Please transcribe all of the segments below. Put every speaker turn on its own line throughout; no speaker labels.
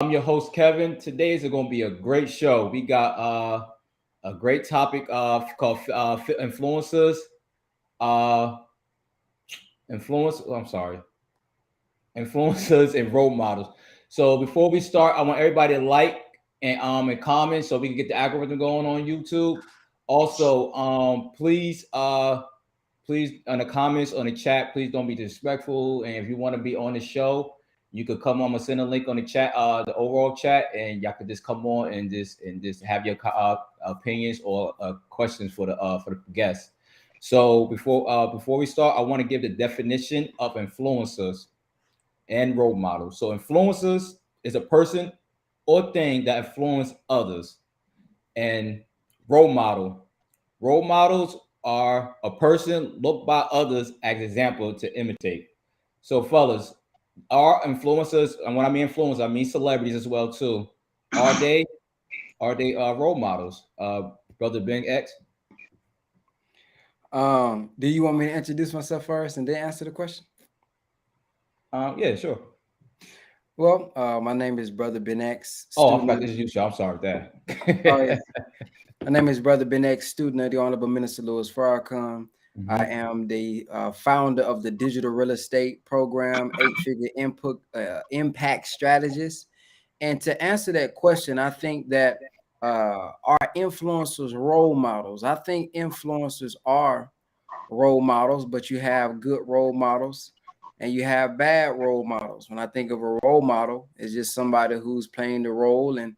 I'm your host, Kevin. Today is going to be a great show. We got a great topic called influencers. Uh, I'm sorry, influencers and role models. So before we start, I want everybody to like and comment so we can get the algorithm going on YouTube. Also, please on the comments on the chat, please don't be disrespectful. And if you want to be on the show, you could come on. I'm gonna send a link on the chat, the overall chat, and y'all could just come on and just have your opinions or questions for the guests. So before we start, I want to give the definition of influencers and role models. So influencers is a person or thing that influence others, and role model. Role models are a person looked by others as example to imitate. So, fellas, are influencers, and when I mean influencers, I mean celebrities as well too. Are they role models? Brother Ben X.
Do you want me to introduce myself first and then answer the question?
Yeah, sure.
Well, my name is Brother Ben X,
Oh, I forgot
student.
this is you. I'm sorry with
Oh yeah,
that.
my name is Brother Ben X, student of the Honorable Minister Louis Farrakhan. I
Mhm.
am the founder of the Digital Real Estate Program, eight-figure input impact strategist. And to answer that question, I think that are influencers role models? I think influencers are role models, but you have good role models and you have bad role models. When I think of a role model, it's just somebody who's playing the role and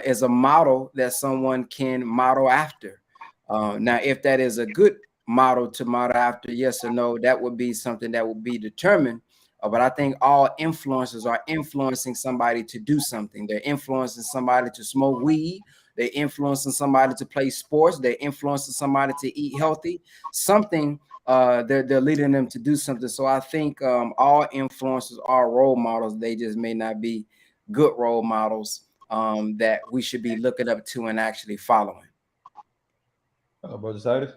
is a model that someone can model after. Now, if that is a good model to model after, yes or no, that would be something that would be determined. But I think all influencers are influencing somebody to do something. They're influencing somebody to smoke weed. They're influencing somebody to play sports. They're influencing somebody to eat healthy. Something they're leading them to do something. So I think all influencers are role models. They just may not be good role models that we should be looking up to and actually following.
Brother Titus.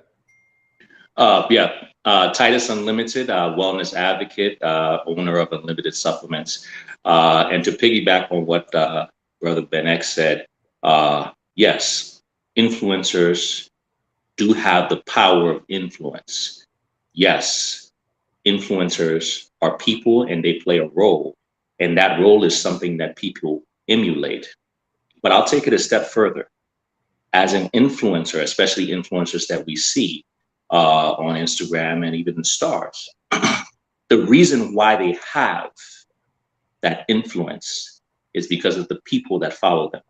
Yeah, Titus Unlimited, wellness advocate, owner of Unlimited Supplements. And to piggyback on what Brother Ben X said, yes, influencers do have the power of influence. Yes, influencers are people and they play a role, and that role is something that people emulate. But I'll take it a step further. As an influencer, especially influencers that we see on Instagram and even the stars, the reason why they have that influence is because of the people that follow them.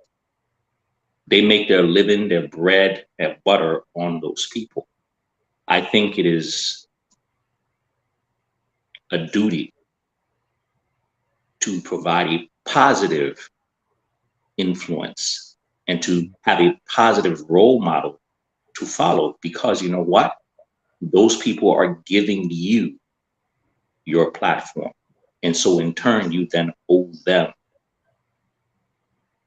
They make their living, their bread and butter on those people. I think it is a duty to provide a positive influence and to have a positive role model to follow, because you know what? Those people are giving you your platform. And so in turn, you then owe them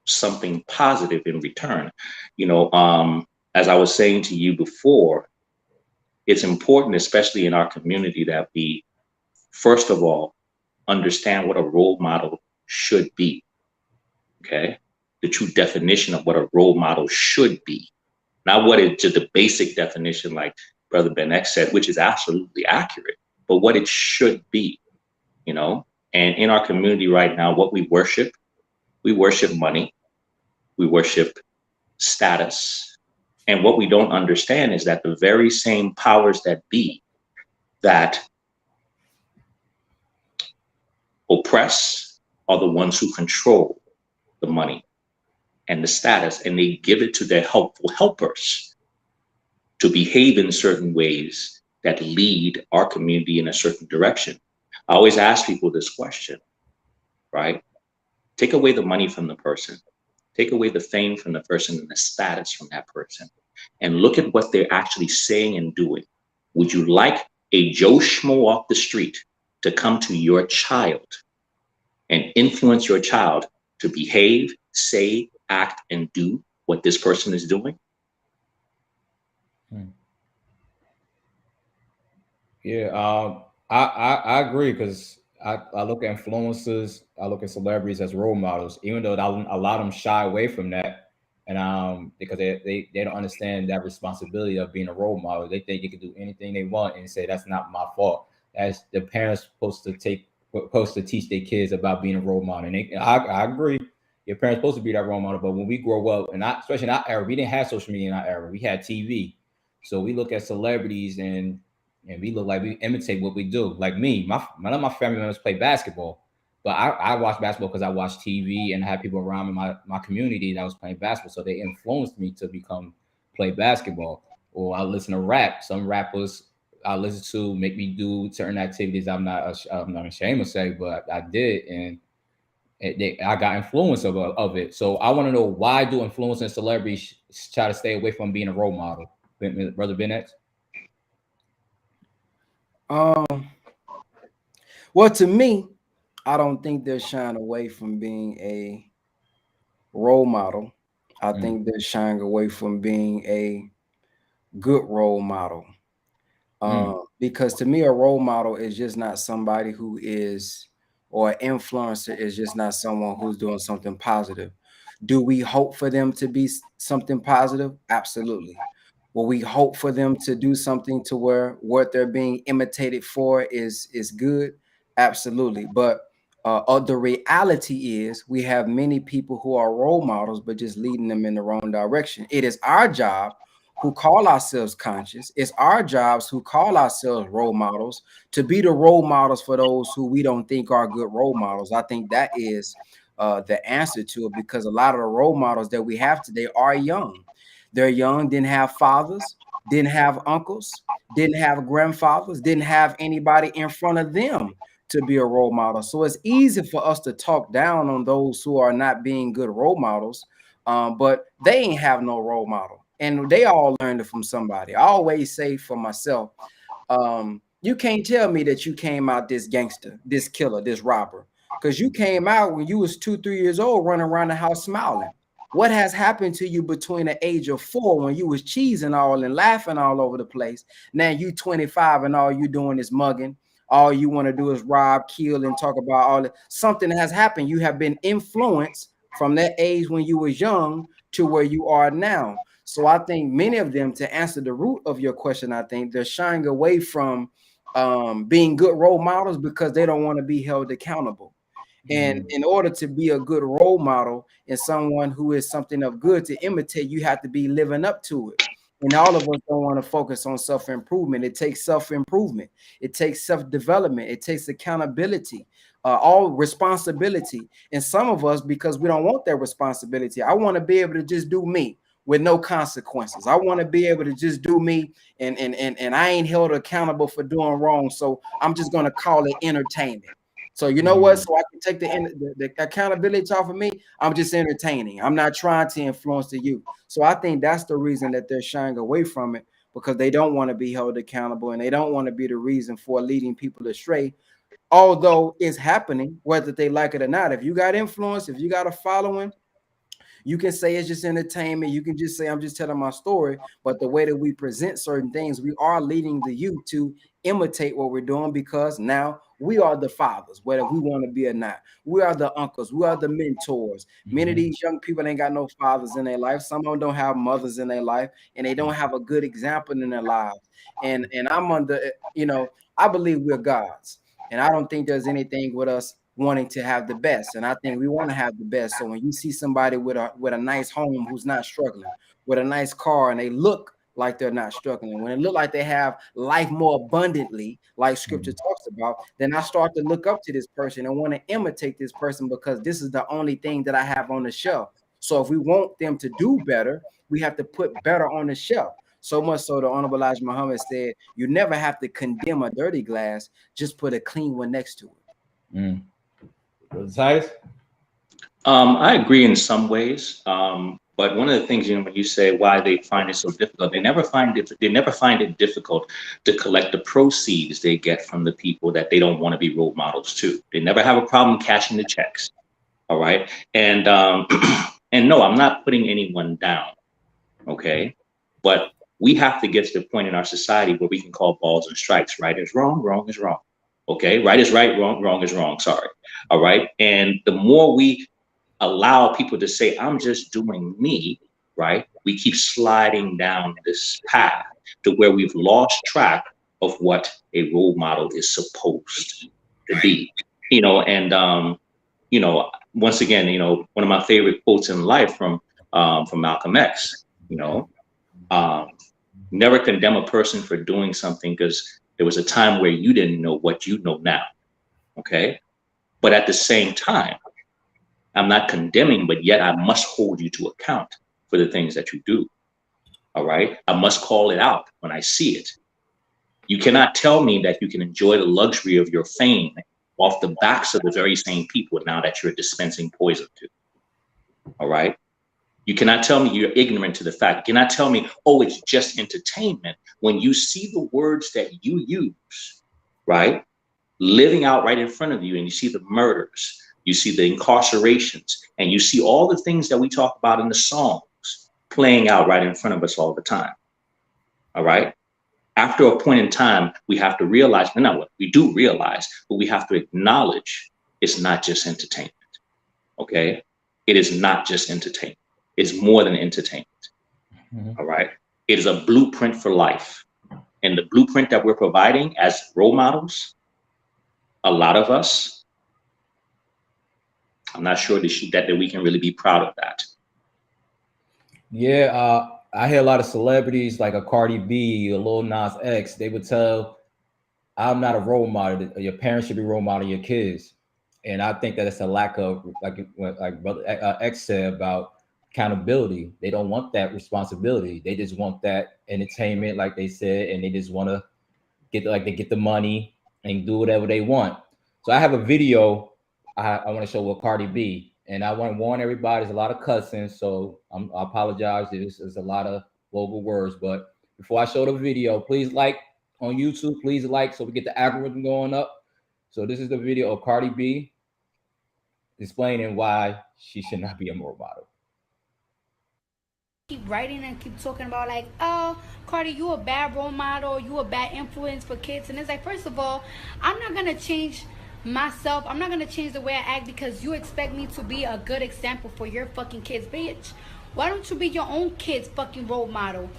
something positive in return. As I was saying to you before, it's important, especially in our community, that we, first of all, understand what a role model should be. Okay. The true definition of what a role model should be. Not what it just the basic definition, like Brother Ben X said, which is absolutely accurate, but what it should be, you know. And in our community right now, what we worship money, we worship status. And what we don't understand is that the very same powers that be that oppress are the ones who control the money and the status, and they give it to their helpful helpers to behave in certain ways that lead our community in a certain direction. I always ask people this question, right? Take away the money from the person, take away the fame from the person and the status from that person, and look at what they're actually saying and doing. Would you like a Joe Schmo off the street to come to your child and influence your child to behave, say, act, and do what this person is doing?
Hmm. Yeah, I agree because I look at influencers, I look at celebrities as role models, even though a lot of them shy away from that, and because they don't understand that responsibility of being a role model. They think they can do anything they want and say that's not my fault. That's the parents supposed to teach their kids about being a role model. And I agree, your parents supposed to be that role model. But when we grow up, and especially in our era, we didn't have social media in our era. We had TV, so we look at celebrities and we look like we imitate what we do. Like me, none of my family members play basketball, but I watch basketball because I watch TV and I had people around me, my community that was playing basketball, so they influenced me to become play basketball. Or I listen to rap. Some rappers I listen to make me do certain activities I'm not ashamed to say, but I did, and I got influence of it. So I want to know, why do influencers and celebrities try to stay away from being a role model, Brother Ben X?
Well, to me, I don't think they're shying away from being a role model. I think they're shying away from being a good role model. Because to me, a role model is just not somebody who is, or an influencer is just not someone who's doing something positive. Do we hope for them to be something positive? Absolutely. Will we hope for them to do something to where what they're being imitated for is good? Absolutely. But the reality is we have many people who are role models, but just leading them in the wrong direction. It is our job who call ourselves conscious. It's our jobs who call ourselves role models to be the role models for those who we don't think are good role models. I think that is the answer to it, because a lot of the role models that we have today are young. They're young, didn't have fathers, didn't have uncles, didn't have grandfathers, didn't have anybody in front of them to be a role model. So it's easy for us to talk down on those who are not being good role models, but they ain't have no role model. And they all learned it from somebody. I always say for myself, you can't tell me that you came out this gangster, this killer, this robber, because you came out when you was 2, 3 years old, running around the house smiling. What has happened to you between the age of 4 when you was cheesing all and laughing all over the place? Now you 25 and all you doing is mugging. All you want to do is rob, kill, and talk about all that. Something has happened. You have been influenced from that age when you was young to where you are now. So I think many of them, to answer the root of your question, I think they're shying away from being good role models because they don't want to be held accountable. And in order to be a good role model and someone who is something of good to imitate, you have to be living up to it. And all of us don't want to focus on self-improvement. It takes self-improvement. It takes self-development. It takes accountability, all responsibility. And some of us, because we don't want that responsibility, I want to be able to just do me with no consequences. I want to be able to just do me, and I ain't held accountable for doing wrong. So I'm just going to call it entertainment. So you know what? So I can take the accountability off of me. I'm just entertaining. I'm not trying to influence the youth. So I think that's the reason that they're shying away from it, because they don't want to be held accountable and they don't want to be the reason for leading people astray. Although it's happening, whether they like it or not. If you got influence, if you got a following, you can say it's just entertainment. You can just say I'm just telling my story. But the way that we present certain things, we are leading the youth to imitate what we're doing, because now we are the fathers, whether we want to be or not. We are the uncles. We are the mentors. Many of these young people ain't got no fathers in their life. Some of them don't have mothers in their life, and they don't have a good example in their lives. And I'm under, I believe we're gods. And I don't think there's anything with us wanting to have the best. And I think we want to have the best. So when you see somebody with a nice home who's not struggling, with a nice car, and they look like they're not struggling, when it look like they have life more abundantly, like scripture talks about, then I start to look up to this person and want to imitate this person, because this is the only thing that I have on the shelf. So if we want them to do better, we have to put better on the shelf. So much so the Honorable Elijah Muhammad said, you never have to condemn a dirty glass, just put a clean one next to it.
Titus?
I agree in some ways, but one of the things, when you say why they find it so difficult, they never find it difficult to collect the proceeds they get from the people that they don't want to be role models to. They never have a problem cashing the checks. All right, and and no, I'm not putting anyone down. Okay, but we have to get to the point in our society where we can call balls and strikes. Right is wrong, wrong is wrong. Okay, right is right, wrong is wrong. Sorry. All right. And the more we allow people to say, I'm just doing me, right? We keep sliding down this path to where we've lost track of what a role model is supposed to be. And once again, one of my favorite quotes in life from Malcolm X, um, never condemn a person for doing something because there was a time where you didn't know what you know now. Okay. But at the same time, I'm not condemning, but yet I must hold you to account for the things that you do. All right. I must call it out when I see it. You cannot tell me that you can enjoy the luxury of your fame off the backs of the very same people now that you're dispensing poison to. All right. You cannot tell me you're ignorant to the fact. You cannot tell me, oh, it's just entertainment. When you see the words that you use, right, living out right in front of you, and you see the murders, you see the incarcerations, and you see all the things that we talk about in the songs playing out right in front of us all the time. All right. After a point in time, we have to realize, not what we do realize, but we have to acknowledge it's not just entertainment. Okay. It is not just entertainment. It's more than entertainment. All right. It is a blueprint for life. And the blueprint that we're providing as role models, a lot of us, I'm not sure that we can really be proud of that.
Yeah, I hear a lot of celebrities like a Cardi B, a Lil Nas X. They would tell, "I'm not a role model. Your parents should be role modeling your kids." And I think that it's a lack of, like Brother X said about accountability. They don't want that responsibility. They just want that entertainment, like they said, and they just want to get the money and do whatever they want. So I have a video I want to show with Cardi B, and I want to warn everybody. There's a lot of cussing, so I apologize. There's a lot of vulgar words, but before I show the video, please like on YouTube. Please like so we get the algorithm going up. So this is the video of Cardi B explaining why she should not be a role model.
Keep writing and keep talking about like, oh, Cardi, you a bad role model, you a bad influence for kids. And it's like, first of all, I'm not gonna change myself. I'm not gonna change the way I act because you expect me to be a good example for your fucking kids, bitch. Why don't you be your own kid's fucking role model?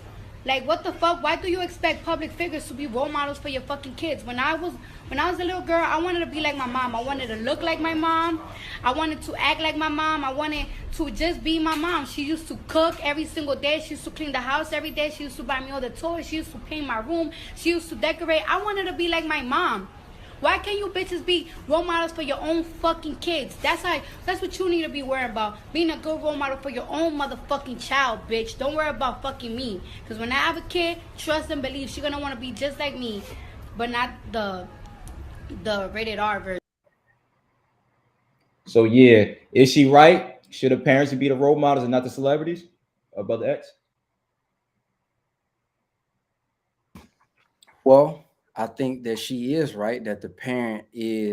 Like, what the fuck? Why do you expect public figures to be role models for your fucking kids? When I was a little girl, I wanted to be like my mom. I wanted to look like my mom. I wanted to act like my mom. I wanted to just be my mom. She used to cook every single day. She used to clean the house every day. She used to buy me all the toys. She used to paint my room. She used to decorate. I wanted to be like my mom. Why can't you bitches be role models for your own fucking kids? That's what you need to be worried about. Being a good role model for your own motherfucking child, bitch. Don't worry about fucking me. Because when I have a kid, trust and believe she's gonna want to be just like me, but not the rated R version.
So yeah, is she right? Should the parents be the role models and not the celebrities? Brother X?
Well, I think that she is right, that the parent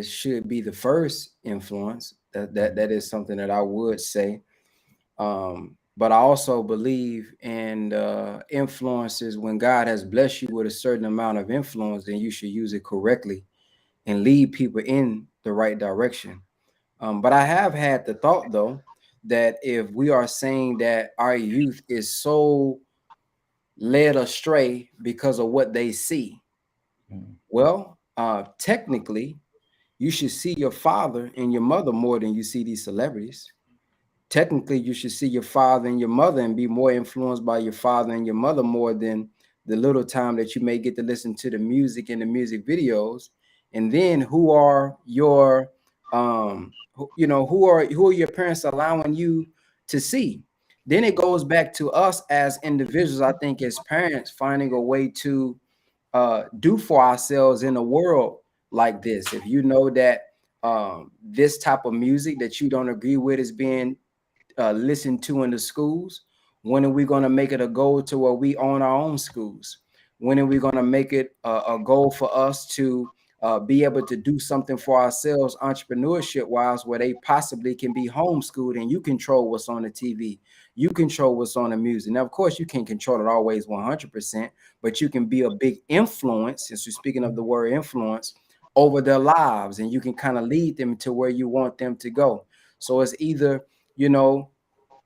should be the first influence. That is something that I would say. But I also believe in influences. When God has blessed you with a certain amount of influence, then you should use it correctly and lead people in the right direction. But I have had the thought, though, that if we are saying that our youth is so led astray because of what they see, well, technically, you should see your father and your mother more than you see these celebrities. Technically, you should see your father and your mother and be more influenced by your father and your mother more than the little time that you may get to listen to the music and the music videos. And then who are your who are your parents allowing you to see? Then it goes back to us as individuals. I think as parents, finding a way to do for ourselves in a world like this. If you know that this type of music that you don't agree with is being listened to in the schools, when are we going to make it a goal to where we own our own schools? When are we going to make it a goal for us to be able to do something for ourselves entrepreneurship wise, where they possibly can be homeschooled and you control what's on the TV, you control what's on the music. Now, of course, you can't control it always 100%, but you can be a big influence. Since we're speaking of the word influence, over their lives, and you can kind of lead them to where you want them to go. So it's either, you know,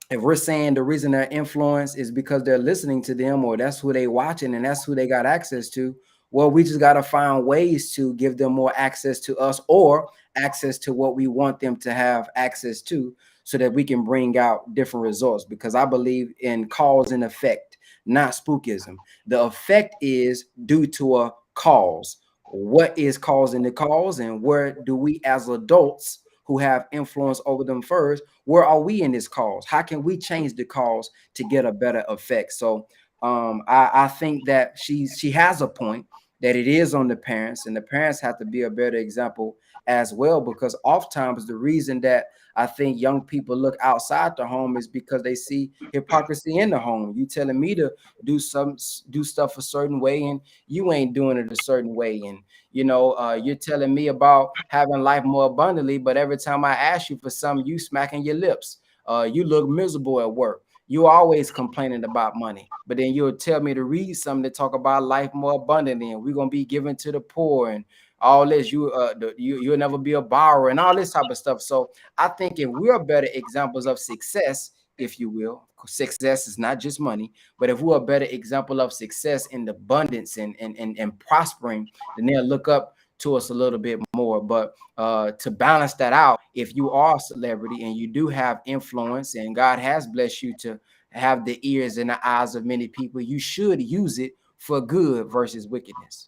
if we're saying the reason they're influenced is because they're listening to them, or that's who they watching and that's who they got access to, well, we just got to find ways to give them more access to us, or access to what we want them to have access to, so that we can bring out different results. Because I believe in cause and effect, not spookism. The effect is due to a cause. What is causing the cause, and where do we as adults who have influence over them first, where are we in this cause? How can we change the cause to get a better effect? So I think that she has a point, that it is on the parents, and the parents have to be a better example as well, because oftentimes the reason that I think young people look outside the home is because they see hypocrisy in the home. You telling me to do stuff a certain way, and you ain't doing it a certain way. And you know, you're telling me about having life more abundantly, but every time I ask you for something, you smacking your lips. You look miserable at work. You always complaining about money, but then you'll tell me to read something to talk about life more abundantly, and we're gonna be given to the poor and all this. You'll never be a borrower and all this type of stuff. So I think if we're better examples of success, if you will, success is not just money, but if we're a better example of success in abundance and prospering, then they'll look up to us a little bit more. But to balance that out, if you are a celebrity and you do have influence, and God has blessed you to have the ears and the eyes of many people, you should use it for good versus wickedness.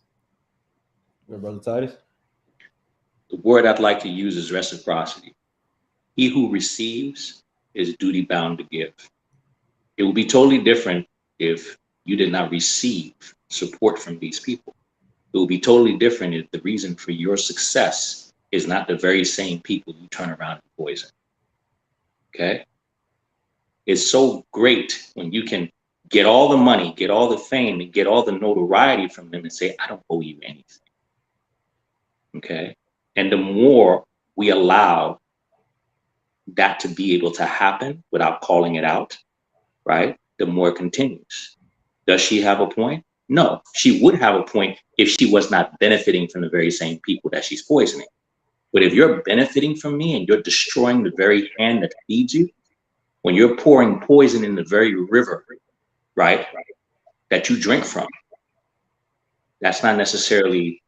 Your brother Titus?
The word I'd like to use is reciprocity. He who receives is duty bound to give. It would be totally different if you did not receive support from these people. It will be totally different if the reason for your success is not the very same people you turn around and poison. Okay? It's so great when you can get all the money, get all the fame, and get all the notoriety from them and say, I don't owe you anything. Okay? And the more we allow that to be able to happen without calling it out, right, the more it continues. Does she have a point? No, she would have a point if she was not benefiting from the very same people that she's poisoning. But if you're benefiting from me and you're destroying the very hand that feeds you, when you're pouring poison in the very river, right, that you drink from, that's not necessarily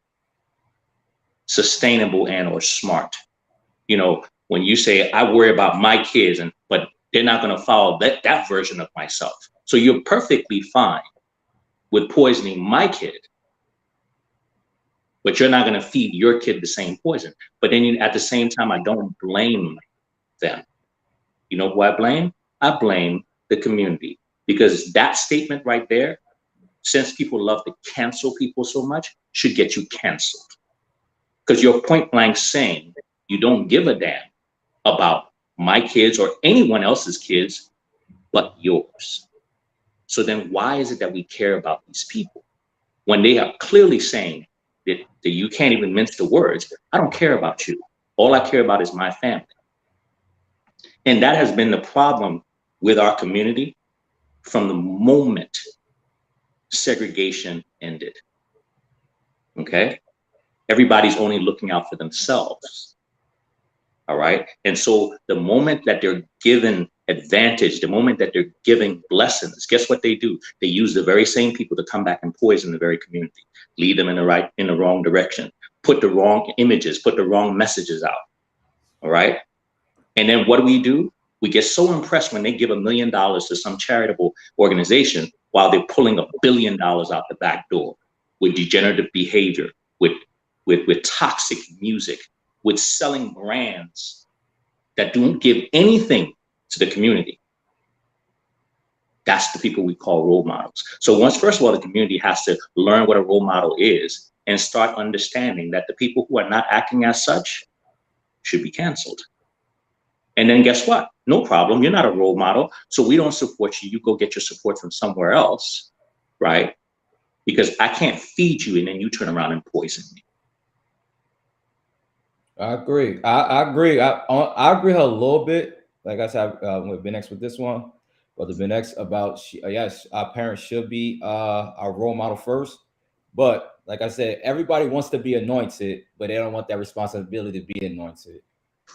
sustainable and or smart. You know, when you say I worry about my kids, but they're not going to follow that version of myself. So you're perfectly fine with poisoning my kid, but you're not going to feed your kid the same poison. But then at the same time, I don't blame them. You know who I blame? I blame the community, because that statement right there, since people love to cancel people so much, should get you canceled. Because you're point blank saying you don't give a damn about my kids or anyone else's kids but yours. So then why is it that we care about these people when they are clearly saying that you can't even mince the words? I don't care about you. All I care about is my family. And that has been the problem with our community from the moment segregation ended. Okay? Everybody's only looking out for themselves. All right? And so the moment that they're given advantage, the moment that they're giving blessings, guess what they do? They use the very same people to come back and poison the very community, lead them in the wrong direction, put the wrong images, put the wrong messages out. All right? And then what do? We get so impressed when they give $1 million to some charitable organization while they're pulling $1 billion out the back door with degenerative behavior, with toxic music, with selling brands that don't give anything to the community. That's the people we call role models. So first of all, the community has to learn what a role model is and start understanding that the people who are not acting as such should be canceled. And then guess what? No problem. You're not a role model. So we don't support you. You go get your support from somewhere else, right? Because I can't feed you and then you turn around and poison me.
I agree. I agree. I agree a little bit. Like I said, with Ben X with this one, but the Ben X about yes, our parents should be our role model first. But like I said, everybody wants to be anointed, but they don't want that responsibility to be anointed.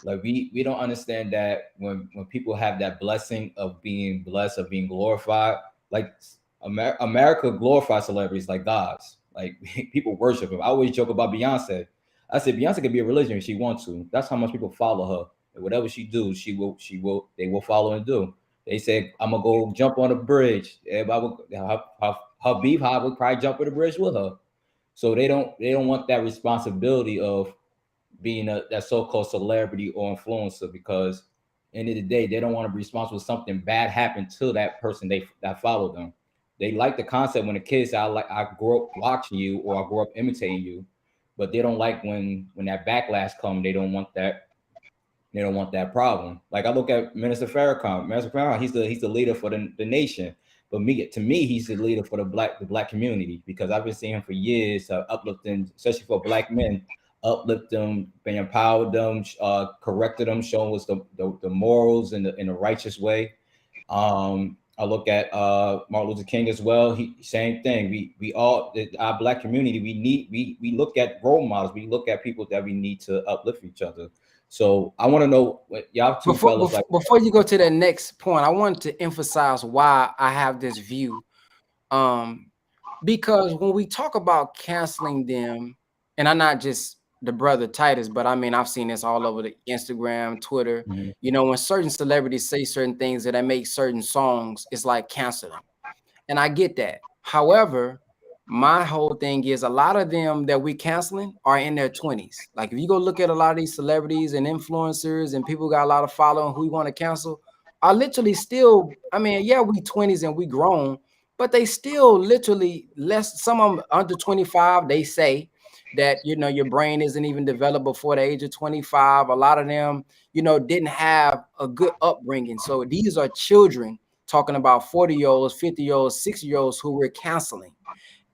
Like we don't understand that when people have that blessing of being blessed, of being glorified, like America glorifies celebrities like gods. Like people worship them. I always joke about Beyonce. I said Beyonce can be a religion if she wants to. That's how much people follow her. And whatever she do, they will follow and do. They say I'm gonna go jump on a bridge. Everybody will, her beehive would probably jump on the bridge with her. So they don't want that responsibility of being that so-called celebrity or influencer, because end of the day they don't want to be responsible for something bad happened to that person that followed them. They like the concept when the kids say, I grew up watching you or I grew up imitating you, but they don't like when that backlash comes. They don't want that. They don't want that problem. Like I look at Minister Farrakhan. Minister Farrakhan, he's the leader for the nation. But to me, he's the leader for the black community, because I've been seeing him for years, uplifting, especially for black men, uplift them, empowered them, corrected them, showing us the morals in the righteous way. I look at Martin Luther King as well. Same thing. We all, our black community, we look at role models. We look at people that we need to uplift each other. So I want to know what y'all two fellas like.
Before you go to the next point, I wanted to emphasize why I have this view. Because when we talk about canceling them, and I'm not just the brother Titus, but I mean, I've seen this all over the Instagram, Twitter.
Mm-hmm.
You know, when certain celebrities say certain things that make certain songs, it's like cancel them. And I get that. However, my whole thing is a lot of them that we canceling are in their 20s. Like if you go look at a lot of these celebrities and influencers and people got a lot of following who we want to cancel are literally still, I mean, yeah, we 20s and we grown, but they still literally less, some of them under 25, they say that, you know, your brain isn't even developed before the age of 25. A lot of them, you know, didn't have a good upbringing. So these are children talking about 40-year-olds, 50-year-olds, 60-year-olds who we're canceling.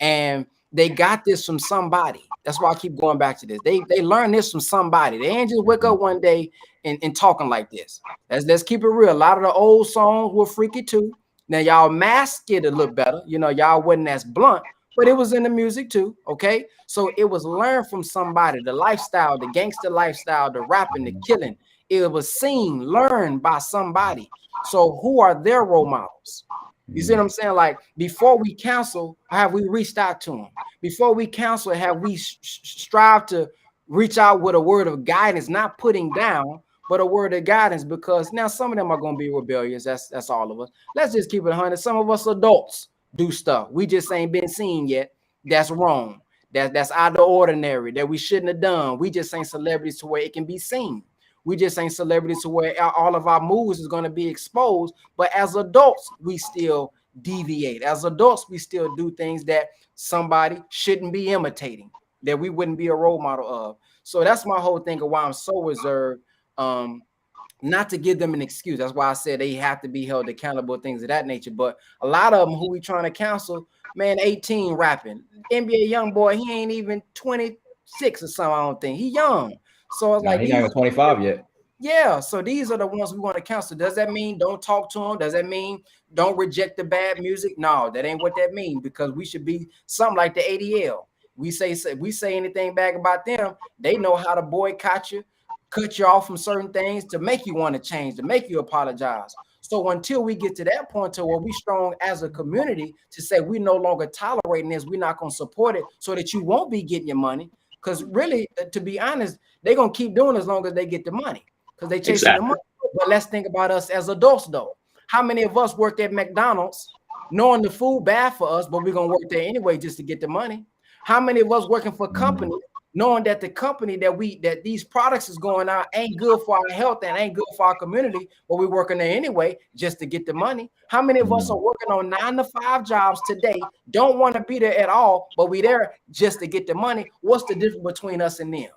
And they got this from somebody. That's why I keep going back to this. They learned this from somebody. They ain't just wake up one day and talking like this. Let's keep it real. A lot of the old songs were freaky too. Now y'all masked it a little better. You know, y'all wasn't as blunt, but it was in the music too. Okay. So it was learned from somebody. The lifestyle, the gangster lifestyle, the rapping, the killing. It was seen, learned by somebody. So who are their role models? You see what I'm saying? Like before we cancel, have we reached out to them? Before we cancel, have we strive to reach out with a word of guidance, not putting down, but a word of guidance? Because now some of them are going to be rebellious. That's all of us. Let's just keep it 100. Some of us adults do stuff we just ain't been seen yet. That's wrong. That's out of the ordinary, that we shouldn't have done. We just ain't celebrities to where it can be seen. We just ain't celebrities to where all of our moves is going to be exposed. But as adults, we still deviate. As adults, we still do things that somebody shouldn't be imitating, that we wouldn't be a role model of. So that's my whole thing of why I'm so reserved, not to give them an excuse. That's why I said they have to be held accountable, things of that nature. But a lot of them who we trying to cancel, man, 18 rapping. NBA young boy, he ain't even 26 or something, I don't think. He young. So it's like
he's not even 25 yet.
Yeah, so these are the ones we want to cancel. Does that mean don't talk to them? Does that mean don't reject the bad music? No, that ain't what that means, because we should be something like the ADL. We say anything bad about them, they know how to boycott you, cut you off from certain things to make you want to change, to make you apologize. So until we get to that point to where we strong as a community to say we no longer tolerating this, we're not going to support it, so that you won't be getting your money. Because really, to be honest, they're going to keep doing it as long as they get the money, because they chasing the money. But let's think about us as adults, though. How many of us worked at McDonald's knowing the food bad for us, but we're going to work there anyway just to get the money? How many of us working for a company knowing that the company that these products is going out ain't good for our health and ain't good for our community, but we working there anyway just to get the money? How many of us are working on 9-to-5 jobs today, don't want to be there at all, but we there just to get the money? What's the difference between us and them?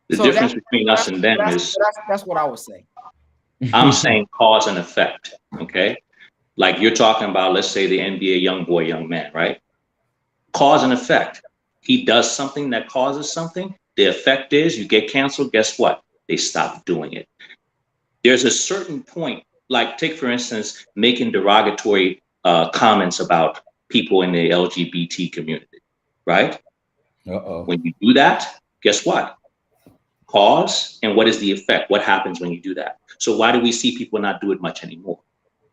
The difference between us and them is
that's what I would say.
I'm saying cause and effect. Okay, like you're talking about, let's say the NBA young boy, young man, right? Cause and effect. He does something that causes something. The effect is you get canceled. Guess what? They stop doing it. There's a certain point, like take, for instance, making derogatory comments about people in the LGBT community, right?
Uh-oh.
When you do that, guess what? Cause, and what is the effect? What happens when you do that? So why do we see people not do it much anymore?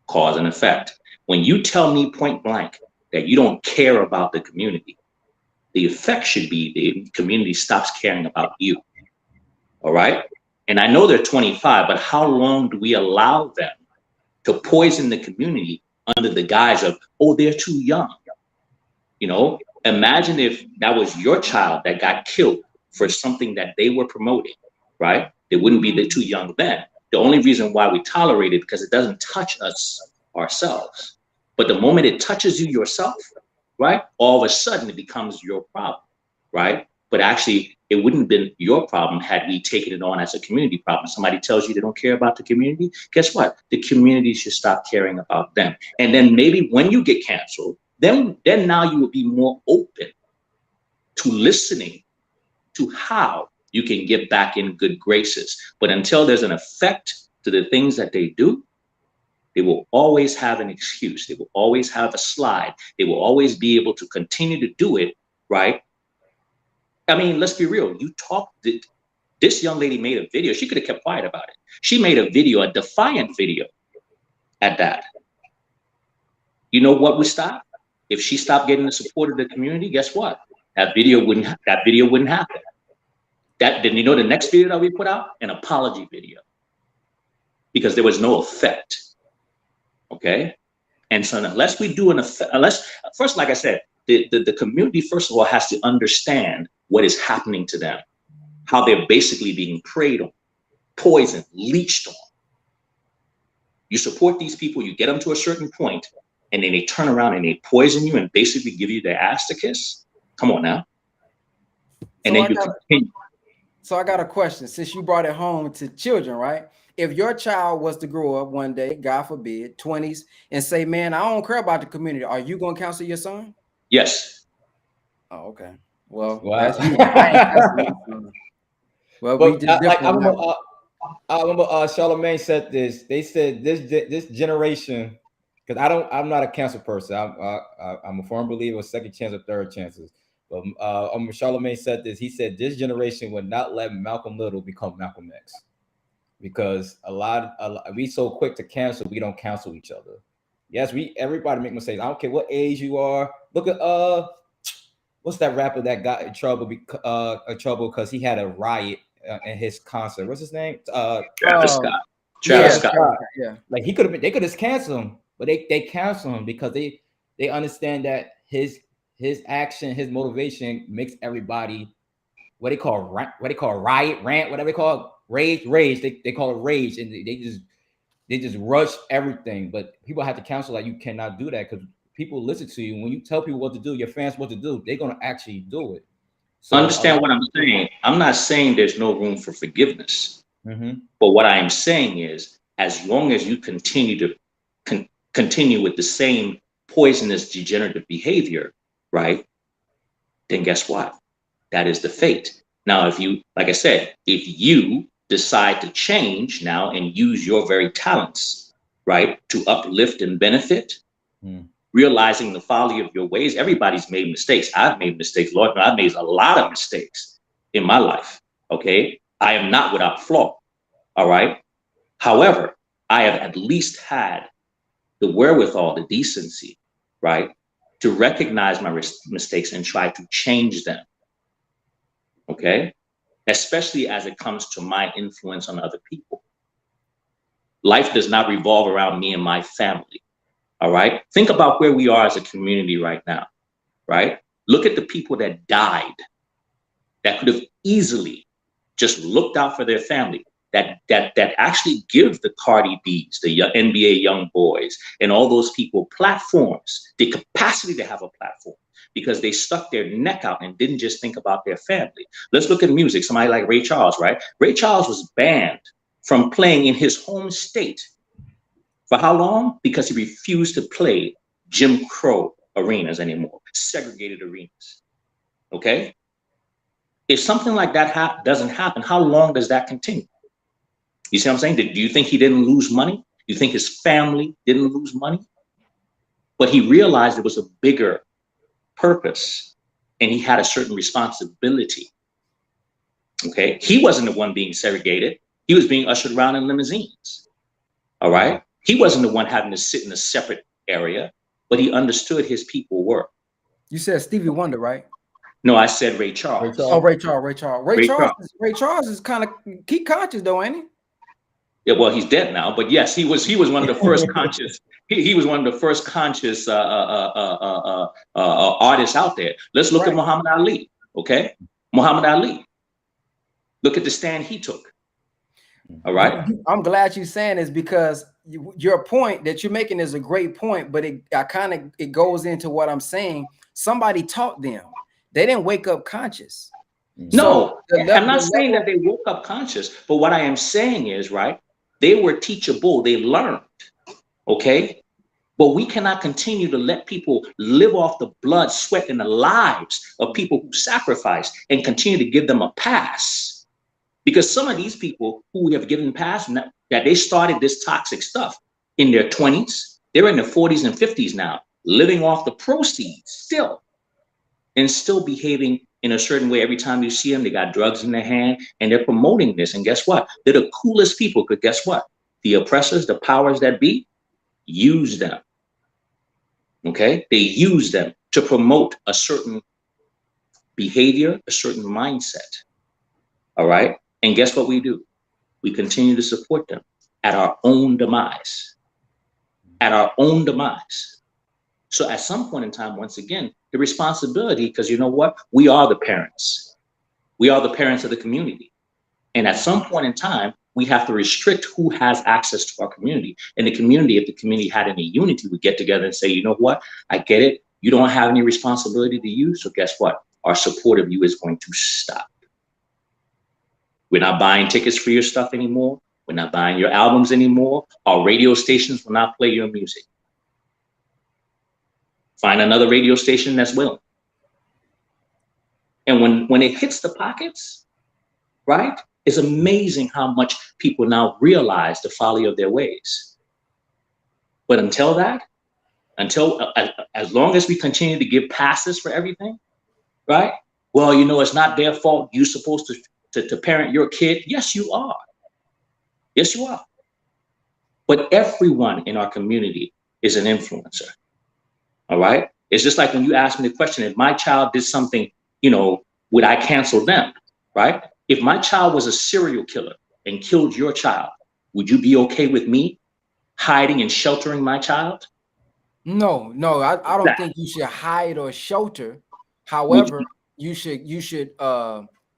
Cause and effect. When you tell me point blank that you don't care about the community, the effect should be the community stops caring about you. All right? And I know they're 25, but how long do we allow them to poison the community under the guise of, oh, they're too young? You know, imagine if that was your child that got killed for something that they were promoting, right? They wouldn't be too young then. The only reason why we tolerate it because it doesn't touch us ourselves. But the moment it touches you yourself, right, all of a sudden it becomes your problem, right? But actually, it wouldn't have been your problem had we taken it on as a community problem. Somebody tells you they don't care about the community. Guess what? The community should stop caring about them. And then maybe when you get canceled, then now you will be more open to listening to how you can get back in good graces. But until there's an effect to the things that they do, they will always have an excuse. They will always have a slide. They will always be able to continue to do it, right? I mean, let's be real. This young lady made a video. She could have kept quiet about it. She made a video, a defiant video at that. You know what would stop? If she stopped getting the support of the community, guess what? That video wouldn't happen. Then you know the next video that we put out? An apology video. Because there was no effect. Okay? And so unless we do first, like I said, the community, first of all, has to understand what is happening to them, how they're basically being preyed on, poisoned, leached on. You support these people, you get them to a certain point, and then they turn around and they poison you and basically give you their ass to kiss. Come on now. And then you continue.
So I got a question. Since you brought it home to children, right? If your child was to grow up one day, God forbid, 20s, and say, man, I don't care about the community, are you going to counsel your son?
Yes.
Oh, okay. Well,
wow.
that's you. Well,
but
we did different.
I remember Charlemagne said this. They said this generation, because I'm not a cancer person. I'm a firm believer of second chance or third chances. But Charlemagne said this. He said this generation would not let Malcolm Little become Malcolm X, because we so quick to cancel, we don't counsel each other. Yes, everybody make mistakes. I don't care what age you are. Look at what's that rapper that got in trouble because he had a riot in his concert. What's his name?
Travis Scott. Travis Scott.
Yeah.
Like they could have canceled him, but they cancel him because they understand that his action, his motivation makes everybody what they call riot, rant, whatever they call it, rage. They call it rage, and they just rush everything. But people have to counsel like you cannot do that, because people listen to you. When you tell people what to do, your fans what to do, they're gonna actually do it. So
understand what I'm saying. I'm not saying there's no room for forgiveness, but what I am saying is, as long as you continue to continue with the same poisonous, degenerative behavior, right? Then guess what? That is the fate. Now, if you, like I said, if you decide to change now and use your very talents, right, to uplift and benefit, realizing the folly of your ways. Everybody's made mistakes. I've made mistakes. Lord, I've made a lot of mistakes in my life. Okay. I am not without flaw. All right. However, I have at least had the wherewithal, the decency, right, to recognize my mistakes and try to change them. Okay. Especially as it comes to my influence on other people. Life does not revolve around me and my family. All right. Think about where we are as a community right now. Right. Look at the people that died that could have easily just looked out for their family, that actually give the Cardi B's, the NBA young boys, and all those people platforms, the capacity to have a platform, because they stuck their neck out and didn't just think about their family. Let's look at music. Somebody like Ray Charles, right? Ray Charles was banned from playing in his home state. For how long? Because he refused to play Jim Crow arenas anymore, segregated arenas. Okay? If something like that doesn't happen, how long does that continue? You see what I'm saying? Do you think he didn't lose money? You think his family didn't lose money? But he realized there was a bigger purpose and he had a certain responsibility. Okay, he wasn't the one being segregated. He was being ushered around in limousines. All right, he wasn't the one having to sit in a separate area, but he understood his people were.
You said Stevie Wonder, right?
No, I said Ray Charles.
Oh, Ray Charles. Ray Charles is kind of key conscious though, ain't he?
Yeah, well, he's dead now, but yes, he was one of the first conscious. He was one of the first conscious artists out there. Let's look at Muhammad Ali. Okay, Muhammad Ali. Look at the stand he took. All right.
I'm glad you're saying this because your point that you're making is a great point, but it goes into what I'm saying. Somebody taught them. They didn't wake up conscious.
No, I'm not saying that they woke up conscious, but what I am saying is, right, they were teachable. They learned. Okay. But we cannot continue to let people live off the blood, sweat, and the lives of people who sacrificed and continue to give them a pass. Because some of these people who we have given pass, that they started this toxic stuff in their 20s, they're in their 40s and 50s now, living off the proceeds still, and still behaving in a certain way. Every time you see them, they got drugs in their hand, and they're promoting this. And guess what? They're the coolest people, because guess what? The oppressors, the powers that be, use them. Okay? They use them to promote a certain behavior, a certain mindset. All right? And guess what we do? We continue to support them at our own demise. At our own demise. So at some point in time, once again, the responsibility, because you know what? We are the parents. We are the parents of the community. And at some point in time, we have to restrict who has access to our community. And the community, if the community had any unity, would get together and say, you know what? I get it. You don't have any responsibility to you. So guess what? Our support of you is going to stop. We're not buying tickets for your stuff anymore. We're not buying your albums anymore. Our radio stations will not play your music. Find another radio station that's willing. And when it hits the pockets, right, it's amazing how much people now realize the folly of their ways. But until that, as long as we continue to give passes for everything, right? Well, you know, it's not their fault. You're supposed to parent your kid. Yes, you are. Yes, you are. But everyone in our community is an influencer. All right. It's just like when you ask me the question, if my child did something, you know, would I cancel them? Right. If my child was a serial killer and killed your child, would you be okay with me hiding and sheltering my child?
No, I don't think you should hide or shelter. However, you should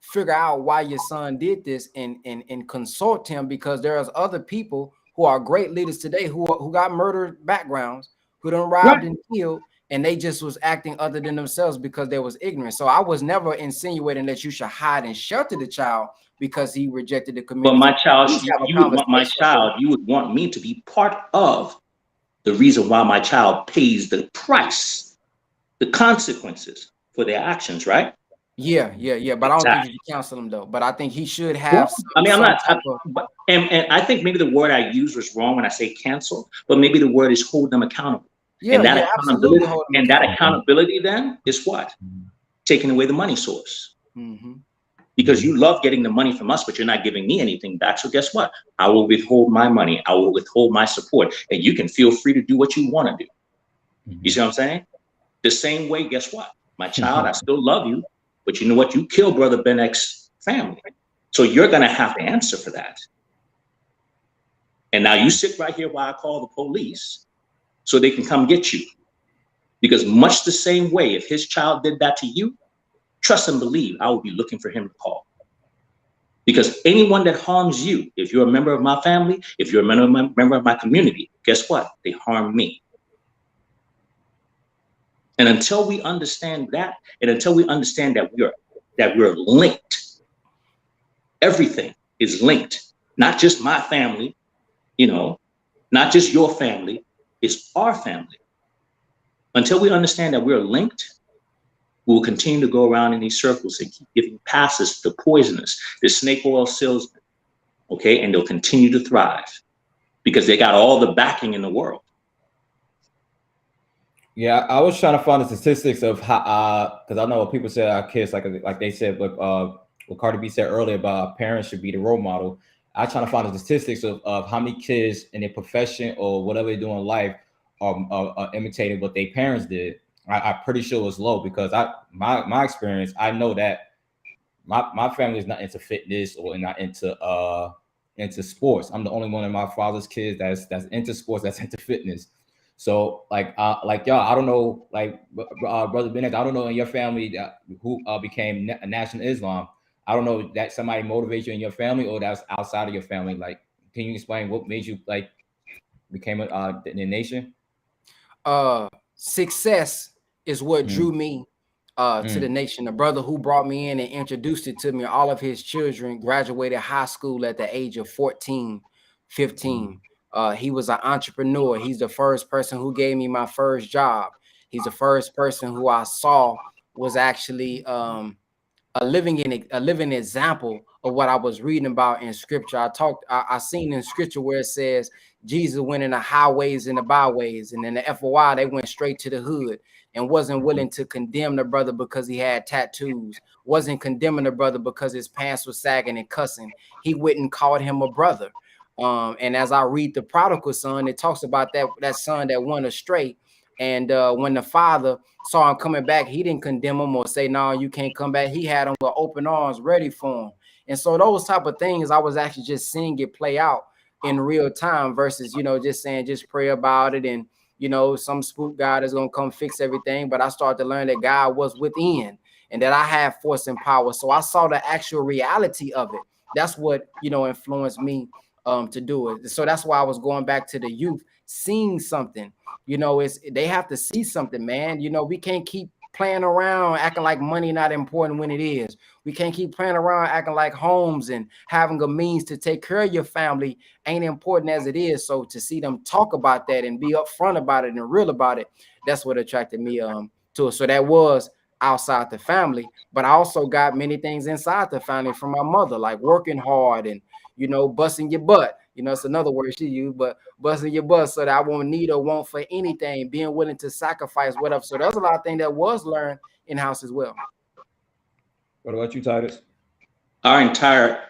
figure out why your son did this and consult him, because there's other people who are great leaders today who got murder backgrounds, who done robbed and killed, and they just was acting other than themselves because they was ignorant. So I was never insinuating that you should hide and shelter the child because he rejected the community.
But my child, you would want me to be part of the reason why my child pays the price, the consequences for their actions, right?
Yeah. But I don't think you should counsel him though. But I think he should have.
And I think maybe the word I used was wrong when I say cancel, but maybe the word is hold them accountable. Yeah, and that accountability then is what? Taking away the money source. Mm-hmm. Because you love getting the money from us, but you're not giving me anything back. So guess what? I will withhold my money. I will withhold my support. And you can feel free to do what you want to do. Mm-hmm. You see what I'm saying? The same way, guess what? My child, I still love you. But you know what? You killed Brother Ben X's family. So you're going to have to answer for that. And now you sit right here while I call the police so they can come get you. Because much the same way, if his child did that to you, trust and believe, I will be looking for him to call. Because anyone that harms you, if you're a member of my family, if you're a member of my community, guess what? They harm me. And until we understand that, and until we understand that we're linked, everything is linked. Not just my family, you know, not just your family, it's our family. Until we understand that we're linked, we will continue to go around in these circles and keep giving passes to the poisonous, the snake oil salesmen, okay? And they'll continue to thrive because they got all the backing in the world.
Yeah, I was trying to find the statistics of how, because I know people say our kids, like they said, what Cardi B said earlier about parents should be the role model. I trying to find the statistics of how many kids in their profession or whatever they do in life are imitating what their parents did. I'm pretty sure it's low because my experience, I know that my family is not into fitness or not into sports. I'm the only one of my father's kids that's into sports, that's into fitness. So like y'all, I don't know, like brother Bennett, I don't know in your family who became National Islam. I don't know that somebody motivates you in your family or that's outside of your family. Like, can you explain what made you like became in the nation?
Success is what drew me to the nation. The brother who brought me in and introduced it to me, all of his children graduated high school at the age of 14, 15. He was an entrepreneur. He's the first person who gave me my first job. He's the first person who I saw was actually a living example of what I was reading about in scripture. I seen in scripture where it says Jesus went in the highways and the byways, and in the FOI they went straight to the hood and wasn't willing to condemn the brother because he had tattoos, wasn't condemning the brother because his pants were sagging and cussing. He went and called him a brother. And as I read the prodigal son, it talks about that son that went astray. And when the father saw him coming back, he didn't condemn him or say, no, you can't come back. He had him with open arms ready for him. And so those type of things, I was actually just seeing it play out in real time versus, just saying, just pray about it. And, some spook God is going to come fix everything. But I started to learn that God was within and that I have force and power. So I saw the actual reality of it. That's what, influenced me to do it. So that's why I was going back to the youth, seeing something. They have to see something, man. We can't keep playing around acting like money not important when it is. We can't keep playing around acting like homes and having a means to take care of your family ain't important as it is. So to see them talk about that and be upfront about it and real about it, that's what attracted me to it. So that was outside the family, but I also got many things inside the family from my mother, like working hard and busting your butt. It's another word she used, but busting your butt so that I won't need or want for anything, being willing to sacrifice whatever. So there's a lot of things that was learned in house as well.
What about you, Titus?
Our entire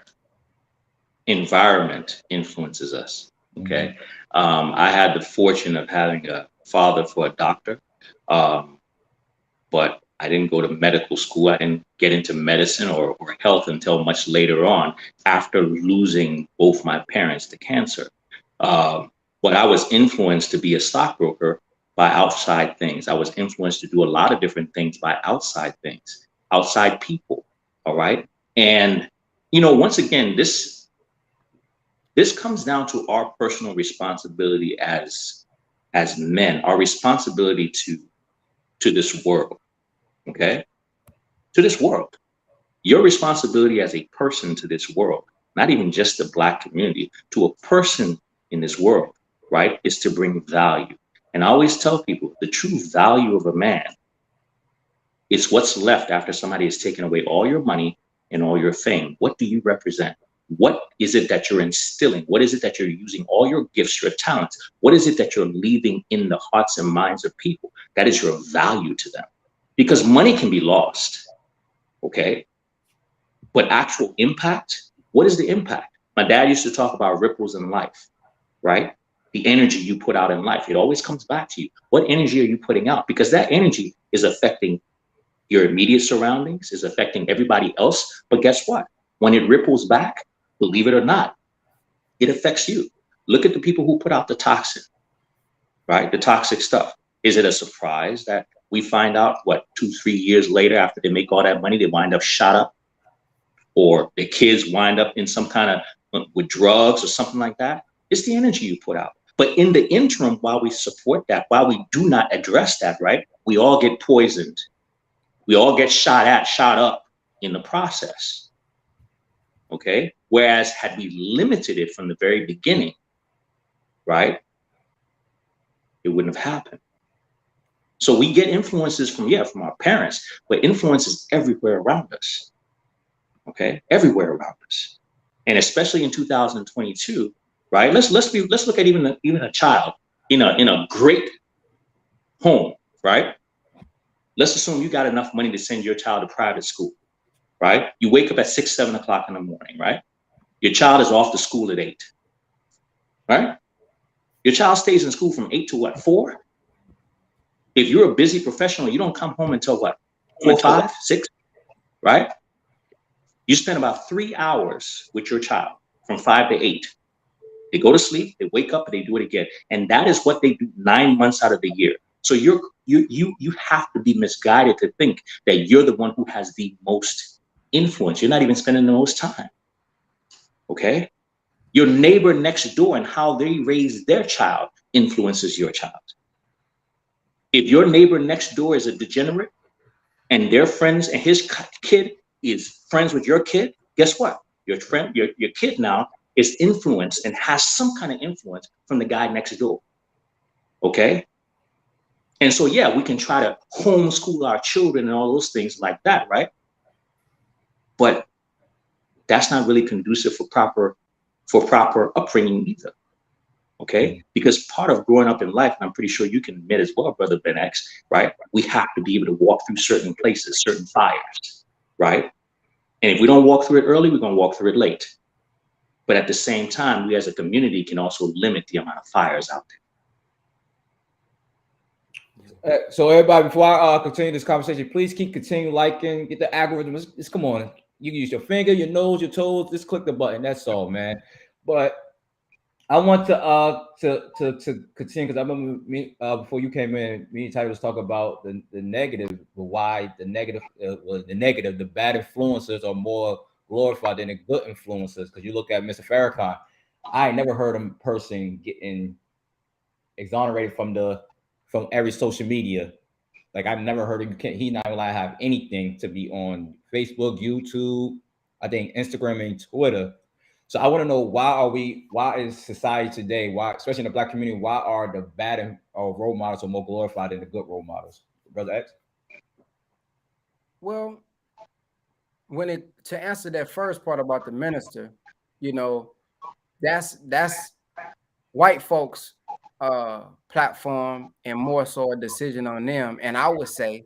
environment influences us. Okay. I had the fortune of having a father for a doctor, but I didn't go to medical school. I didn't get into medicine or health until much later on, after losing both my parents to cancer. But I was influenced to be a stockbroker by outside things. I was influenced to do a lot of different things by outside things, outside people. All right. And, once again, this comes down to our personal responsibility as men, our responsibility to this world. Okay, to this world, your responsibility as a person to this world, not even just the Black community, to a person in this world, right, is to bring value. And I always tell people the true value of a man is what's left after somebody has taken away all your money and all your fame. What do you represent? What is it that you're instilling? What is it that you're using all your gifts, your talents? What is it that you're leaving in the hearts and minds of people? That is your value to them. Because money can be lost, okay? But actual impact, what is the impact? My dad used to talk about ripples in life, right? The energy you put out in life, it always comes back to you. What energy are you putting out? Because that energy is affecting your immediate surroundings, is affecting everybody else. But guess what? When it ripples back, believe it or not, it affects you. Look at the people who put out the toxin, right? The toxic stuff. Is it a surprise that we find out, 2-3 years later, after they make all that money, they wind up shot up, or their kids wind up in some kind of with drugs or something like that? It's the energy you put out. But in the interim, while we support that, while we do not address that, right, we all get poisoned. We all get shot up in the process. Okay. Whereas had we limited it from the very beginning, right, it wouldn't have happened. So we get influences from our parents, but influence is everywhere around us. Okay, everywhere around us, and especially in 2022, right? Let's look at even a child in a great home, right? Let's assume you got enough money to send your child to private school, right? You wake up at 6, 7 o'clock in the morning, right? Your child is off to school at 8, right? Your child stays in school from 8 to what, 4? If you're a busy professional, you don't come home until what, 4, 5, 6, right? You spend about 3 hours with your child from 5 to 8. They go to sleep, they wake up, and they do it again. And that is what they do 9 months out of the year. So you have to be misguided to think that you're the one who has the most influence. You're not even spending the most time. Okay? Your neighbor next door and how they raise their child influences your child. If your neighbor next door is a degenerate and their friends and his kid is friends with your kid, guess what? Your kid now is influenced and has some kind of influence from the guy next door. Okay? And so, yeah, we can try to homeschool our children and all those things like that, right? But that's not really conducive for proper upbringing either. Okay? Because part of growing up in life, and I'm pretty sure you can admit as well, Brother Ben X, right? We have to be able to walk through certain places, certain fires, right? And if we don't walk through it early, we're going to walk through it late. But at the same time, we as a community can also limit the amount of fires out
there. So everybody, before I continue this conversation, please continue liking, get the algorithm. Just come on. You can use your finger, your nose, your toes. Just click the button. That's all, man. But I want to continue because I remember me before you came in, me and Titus talk about the negative, why the negative was the negative. The bad influencers are more glorified than the good influencers. Because you look at Mr. Farrakhan, I never heard a person getting exonerated from every social media. Like I've never heard he not allowed to have anything to be on Facebook, YouTube, I think Instagram and Twitter. So I want to know why is society today, why, especially in the Black community, why are the bad role models are more glorified than the good role models? Brother X?
Well, to answer that first part about the minister, you know, that's white folks platform and more so a decision on them. And I would say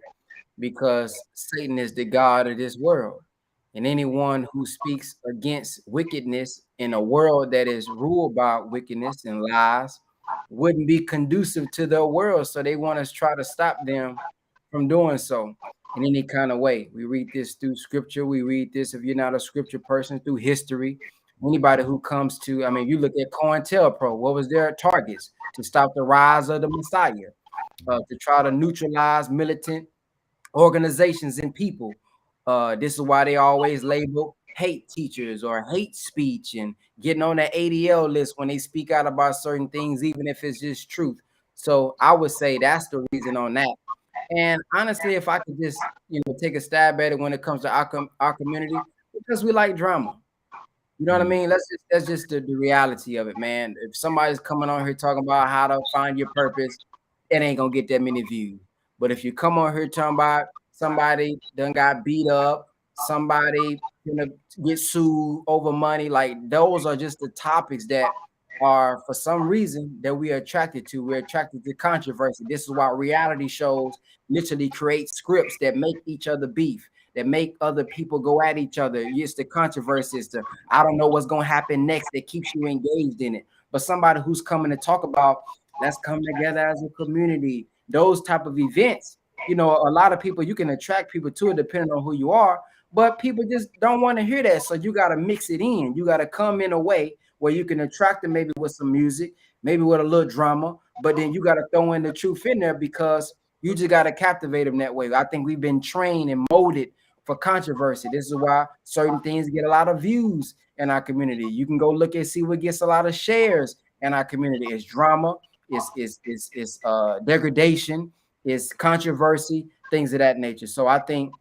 because Satan is the god of this world. And anyone who speaks against wickedness in a world that is ruled by wickedness and lies wouldn't be conducive to their world. So they want to try to stop them from doing so in any kind of way. We read this through scripture. We read this, if you're not a scripture person, through history. Anybody who comes to, I mean, you look at COINTELPRO, what was their targets? To stop the rise of the Messiah, to try to neutralize militant organizations and people. This is why they always label hate teachers or hate speech and getting on the ADL list when they speak out about certain things, even if it's just truth. So I would say that's the reason on that. And honestly, if I could just, take a stab at it when it comes to our community, because we like drama. You know what I mean? That's just the reality of it, man. If somebody's coming on here talking about how to find your purpose, it ain't gonna get that many views. But if you come on here talking about somebody done got beat up, somebody get sued over money, like those are just the topics that are for some reason that we are attracted to. We're attracted to controversy. This is why reality shows literally create scripts that make each other beef, that make other people go at each other. It's the controversy, it's the I don't know what's gonna happen next that keeps you engaged in it. But somebody who's coming to talk about let's come together as a community, those type of events, a lot of people, you can attract people to it depending on who you are, but people just don't want to hear that. So you got to mix it in. You got to come in a way where you can attract them, maybe with some music, maybe with a little drama, but then you got to throw in the truth in there because you just got to captivate them that way. I think we've been trained and molded for controversy. This is why certain things get a lot of views in our community. You can go look and see what gets a lot of shares in our community. It's drama, it's degradation, it's controversy, things of that nature. So I think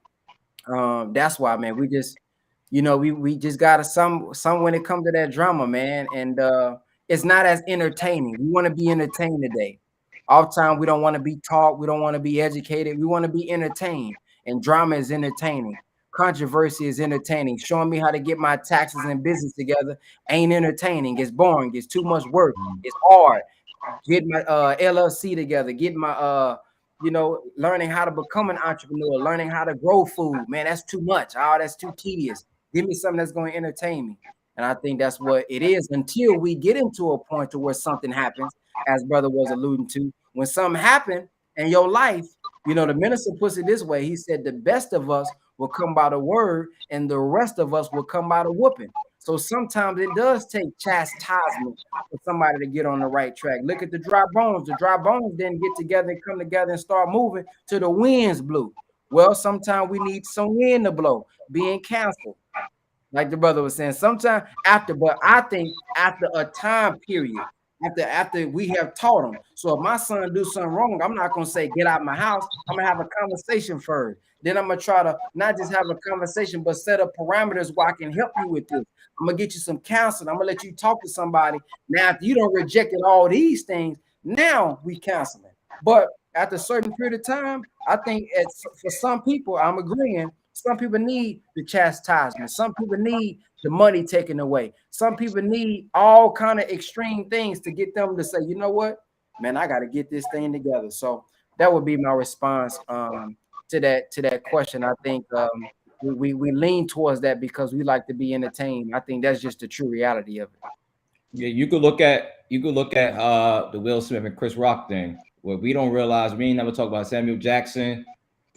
that's why, man, we just, we just gotta some when it comes to that drama, man. And it's not as entertaining. We want to be entertained today. All the time, we don't want to be taught, we don't want to be educated, we want to be entertained. And drama is entertaining. Controversy is entertaining. Showing me how to get my taxes and business together ain't entertaining. It's boring. It's too much work. It's hard. Get my LLC together. Get my learning how to become an entrepreneur, learning how to grow food. Man, that's too much. Oh, that's too tedious. Give me something that's going to entertain me. And I think that's what it is until we get into a point to where something happens, as brother was alluding to. When something happened in your life, the minister puts it this way. He said, the best of us will come by the word and the rest of us will come by the whooping. So sometimes it does take chastisement for somebody to get on the right track. Look at the dry bones. The dry bones didn't get together and come together and start moving till the winds blew. Well, sometimes we need some wind to blow, being canceled. Like the brother was saying, sometimes but I think after a time period, after we have taught them. So if my son do something wrong, I'm not going to say, get out of my house. I'm going to have a conversation first. Then I'm going to try to not just have a conversation, but set up parameters where I can help you with this. I'm going to get you some counseling. I'm going to let you talk to somebody. Now, if you don't reject all these things, now we counseling. But after a certain period of time, I think for some people, I'm agreeing, some people need the chastisement. Some people need the money taken away. Some people need all kind of extreme things to get them to say, you know what, man, I got to get this thing together. So that would be my response to that question. I think we lean towards that because we like to be entertained. I think that's just the true reality of it.
Yeah, you could look at the Will Smith and Chris Rock thing. What we don't realize, we ain't never talk about Samuel Jackson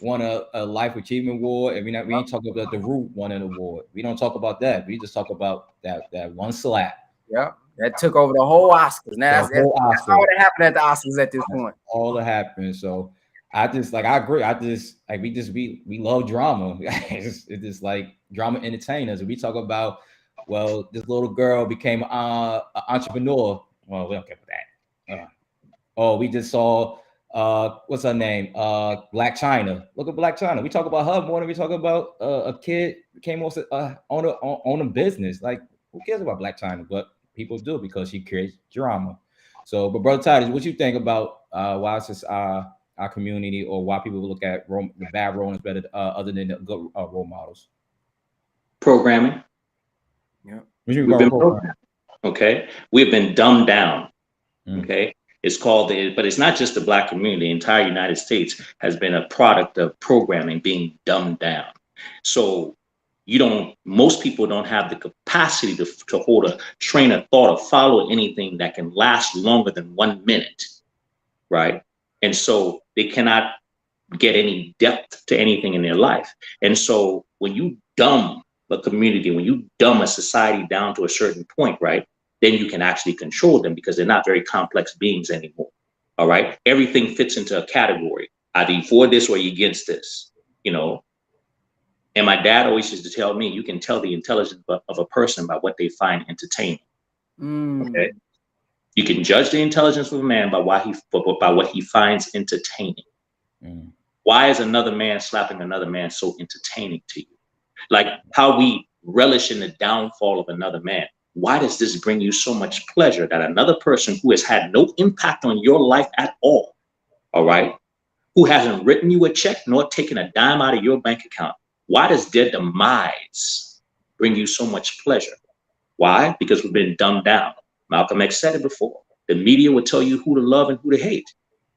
won a Life Achievement Award, and we ain't talking about The Root won an award. We don't talk about that. We just talk about that one slap.
Yeah, that took over the whole Oscars. Now that's all that happened at the Oscars at this point.
All that happened. So I agree. We love drama. It's just like drama entertainers. We talk about, well, this little girl became an entrepreneur. Well, we don't care about that. We just saw what's her name? Black China. Look at Black China. We talk about her more than we talk about a kid came on a business. Like, who cares about Black China? But people do because she creates drama. So, but brother Titus, what you think about why it's just our community, or why people look at the bad role better other than the good role models?
Programming.
Yeah.
Okay. We've been dumbed down. Okay. It's called but it's not just the Black community. The entire United States has been a product of programming being dumbed down. So most people don't have the capacity to hold a train of thought or follow anything that can last longer than 1 minute. Right. And so they cannot get any depth to anything in their life. And so when you dumb a community, when you dumb a society down to a certain point, right, then you can actually control them because they're not very complex beings anymore. All right. Everything fits into a category. Either you for this or you against this, And my dad always used to tell me, you can tell the intelligence of a person by what they find entertaining. Okay. You can judge the intelligence of a man by what he finds entertaining. Why is another man slapping another man so entertaining to you? Like how we relish in the downfall of another man. Why does this bring you so much pleasure that another person who has had no impact on your life at all right, who hasn't written you a check nor taken a dime out of your bank account, why does their demise bring you so much pleasure? Why? Because we've been dumbed down. Malcolm X said it before. The media will tell you who to love and who to hate,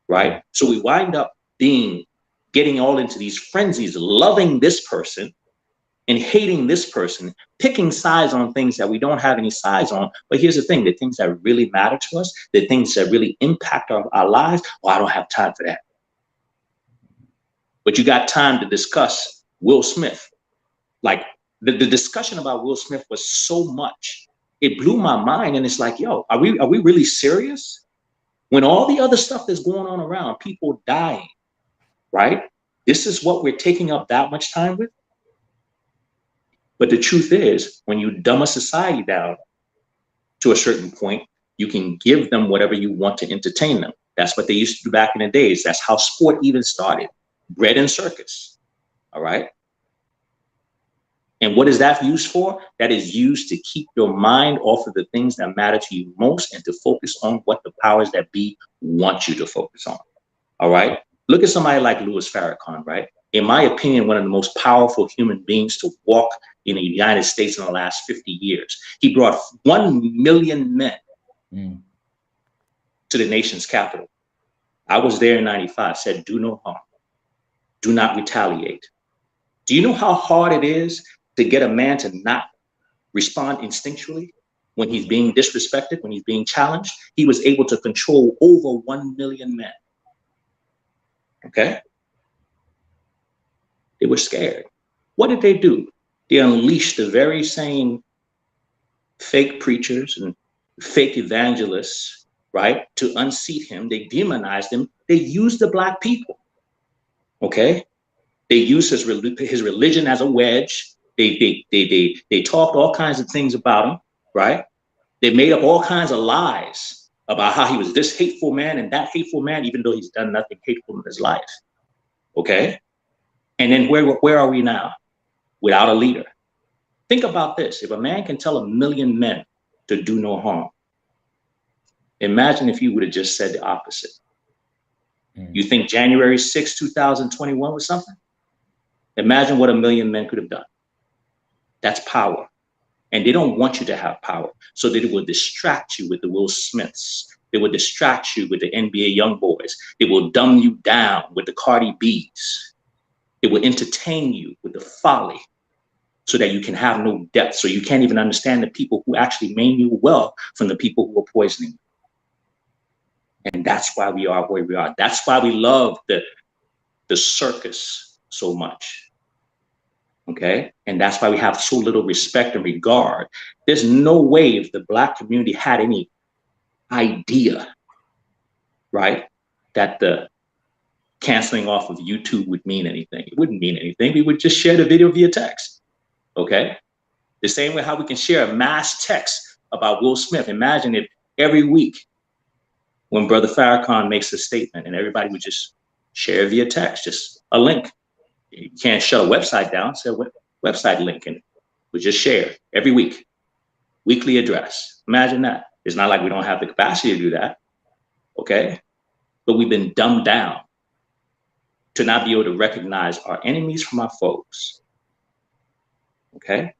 right? So we wind up getting all into these frenzies, loving this person and hating this person, picking sides on things that we don't have any sides on. But here's the thing, the things that really matter to us, the things that really impact our lives, I don't have time for that. But you got time to discuss Will Smith. Like the discussion about Will Smith was so much, it blew my mind. And it's like, yo, are we really serious? When all the other stuff that's going on around, people dying, right? This is what we're taking up that much time with. But the truth is, when you dumb a society down to a certain point, you can give them whatever you want to entertain them. That's what they used to do back in the days. That's how sport even started. Bread and circus. All right. And what is that used for? That is used to keep your mind off of the things that matter to you most and to focus on what the powers that be want you to focus on. All right. Look at somebody like Louis Farrakhan, right? In my opinion, one of the most powerful human beings to walk in the United States in the last 50 years. He brought 1 million men to the nation's capital. I was there in 95, said, do no harm. Do not retaliate. Do you know how hard it is to get a man to not respond instinctually when he's being disrespected, when he's being challenged? He was able to control over 1 million men. Okay? They were scared. What did they do? They unleashed the very same fake preachers and fake evangelists, right, to unseat him. They demonized him. They used the black people. Okay? They used his religion as a wedge. They talked all kinds of things about him, right? They made up all kinds of lies about how he was this hateful man and that hateful man, even though he's done nothing hateful in his life. Okay? And then where are we now? Without a leader. Think about this. If a man can tell 1 million men to do no harm, imagine if you would have just said the opposite. You think January 6, 2021 was something? Imagine what 1 million men could have done. That's power. And they don't want you to have power. So they will distract you with the Will Smiths. They will distract you with the NBA young boys. They will dumb you down with the Cardi Bs. They will entertain you with the folly so that you can have no depth. So you can't even understand the people who actually mean you well from the people who are poisoning you. And that's why we are where we are. That's why we love the circus so much. Okay? And that's why we have so little respect and regard. There's no way if the black community had any idea, right, that the canceling off of YouTube would mean anything. It wouldn't mean anything. We would just share the video via text. Okay? The same way how we can share a mass text about Will Smith. Imagine if every week when Brother Farrakhan makes a statement and everybody would just share via text, just a link. You can't shut a website down, so website link, and we just share every week, weekly address. Imagine that. It's not like we don't have the capacity to do that. Okay? But we've been dumbed down to not be able to recognize our enemies from our foes. Okay?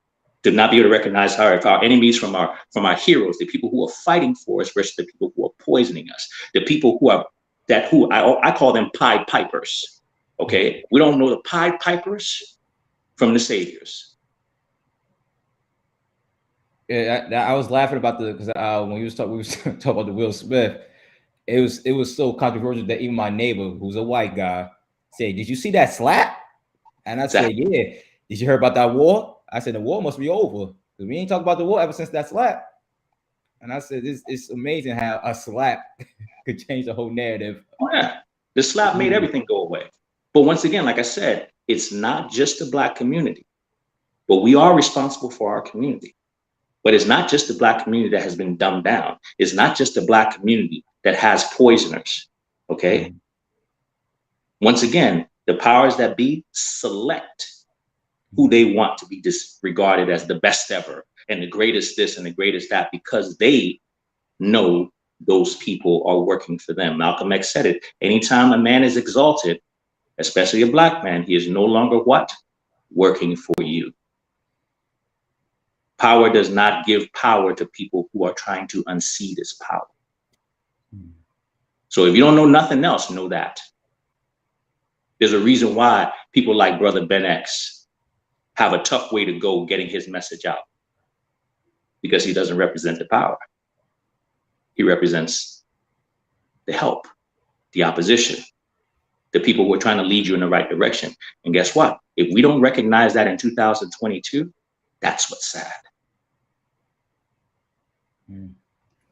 To not be able to recognize our enemies from our heroes, the people who are fighting for us versus the people who are poisoning us, the people who I call them Pied Pipers. Okay? We don't know the Pied Pipers from the saviors.
Yeah, I was laughing about because when we was talking about the Will Smith, it was so controversial that even my neighbor, who's a white guy, said, "Did you see that slap?" And I said, "Yeah." "Did you hear about that war?" I said, "The war must be over because we ain't talked about the war ever since that slap." And I said, "It's amazing how a slap could change the whole narrative."
Oh, yeah. The slap made everything go away. But once again, like I said, it's not just the black community, but we are responsible for our community. But it's not just the black community that has been dumbed down. It's not just the black community that has poisoners. Okay. Once again, the powers that be select who they want to be disregarded as the best ever and the greatest this and the greatest that because they know those people are working for them. Malcolm X said it. Anytime a man is exalted, especially a black man, he is no longer what? Working for you. Power does not give power to people who are trying to unseat his power. So if you don't know nothing else, know that. There's a reason why people like Brother Ben X have a tough way to go getting his message out. Because he doesn't represent the power. He represents the help, the opposition, the people who are trying to lead you in the right direction. And guess what? If we don't recognize that in 2022, that's what's sad.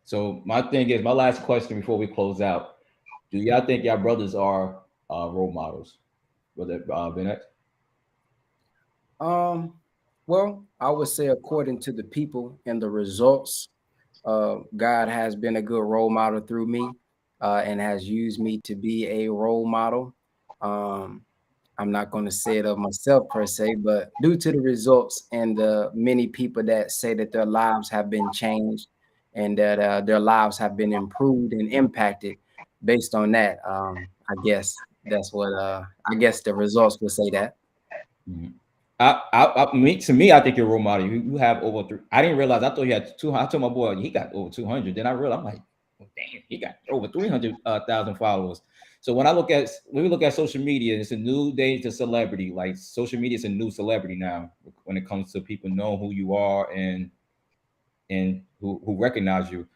So my thing is, my last question before we close out, do y'all think y'all brothers are role models? Brother Bennett?
Well, I would say according to the people and the results, God has been a good role model through me and has used me to be a role model. I'm not going to say it of myself per se, but due to the results and the many people that say that their lives have been changed and that their lives have been improved and impacted based on that, I guess that's what I guess the results would say that.
To me, I think you're a role model. You have over 3. I didn't realize. I thought you had 200. I told my boy he got over 200. Then I realized, I'm like, oh, damn, he got over 300,000 followers. So when we look at social media, it's a new day to celebrity. Like social media is a new celebrity now when it comes to people know who you are and who recognize you.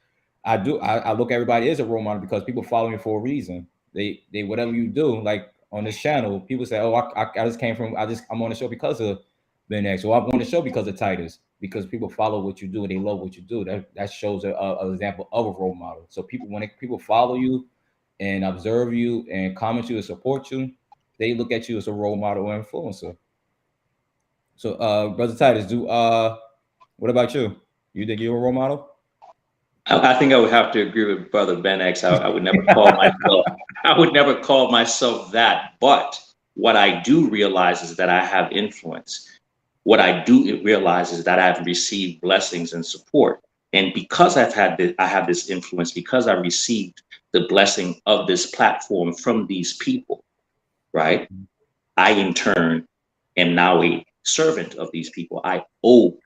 I look at everybody as a role model because people follow me for a reason. They whatever you do, like on this channel, people say, "Oh, I just came from I'm on the show because of Ben X, or I'm on the show because of Titus." Because people follow what you do and they love what you do. That shows an example of a role model. So people follow you and observe you and comment you and support you, they look at you as a role model or influencer. So, brother Titus, what about you? You think you're a role model?
I think I would have to agree with Brother Ben X. I would never call myself. I would never call myself that. But what I do realize is that I have influence. What I do realize is that I've received blessings and support, and because I have this influence, because I received the blessing of this platform from these people, right? I in turn am now a servant of these people. I owe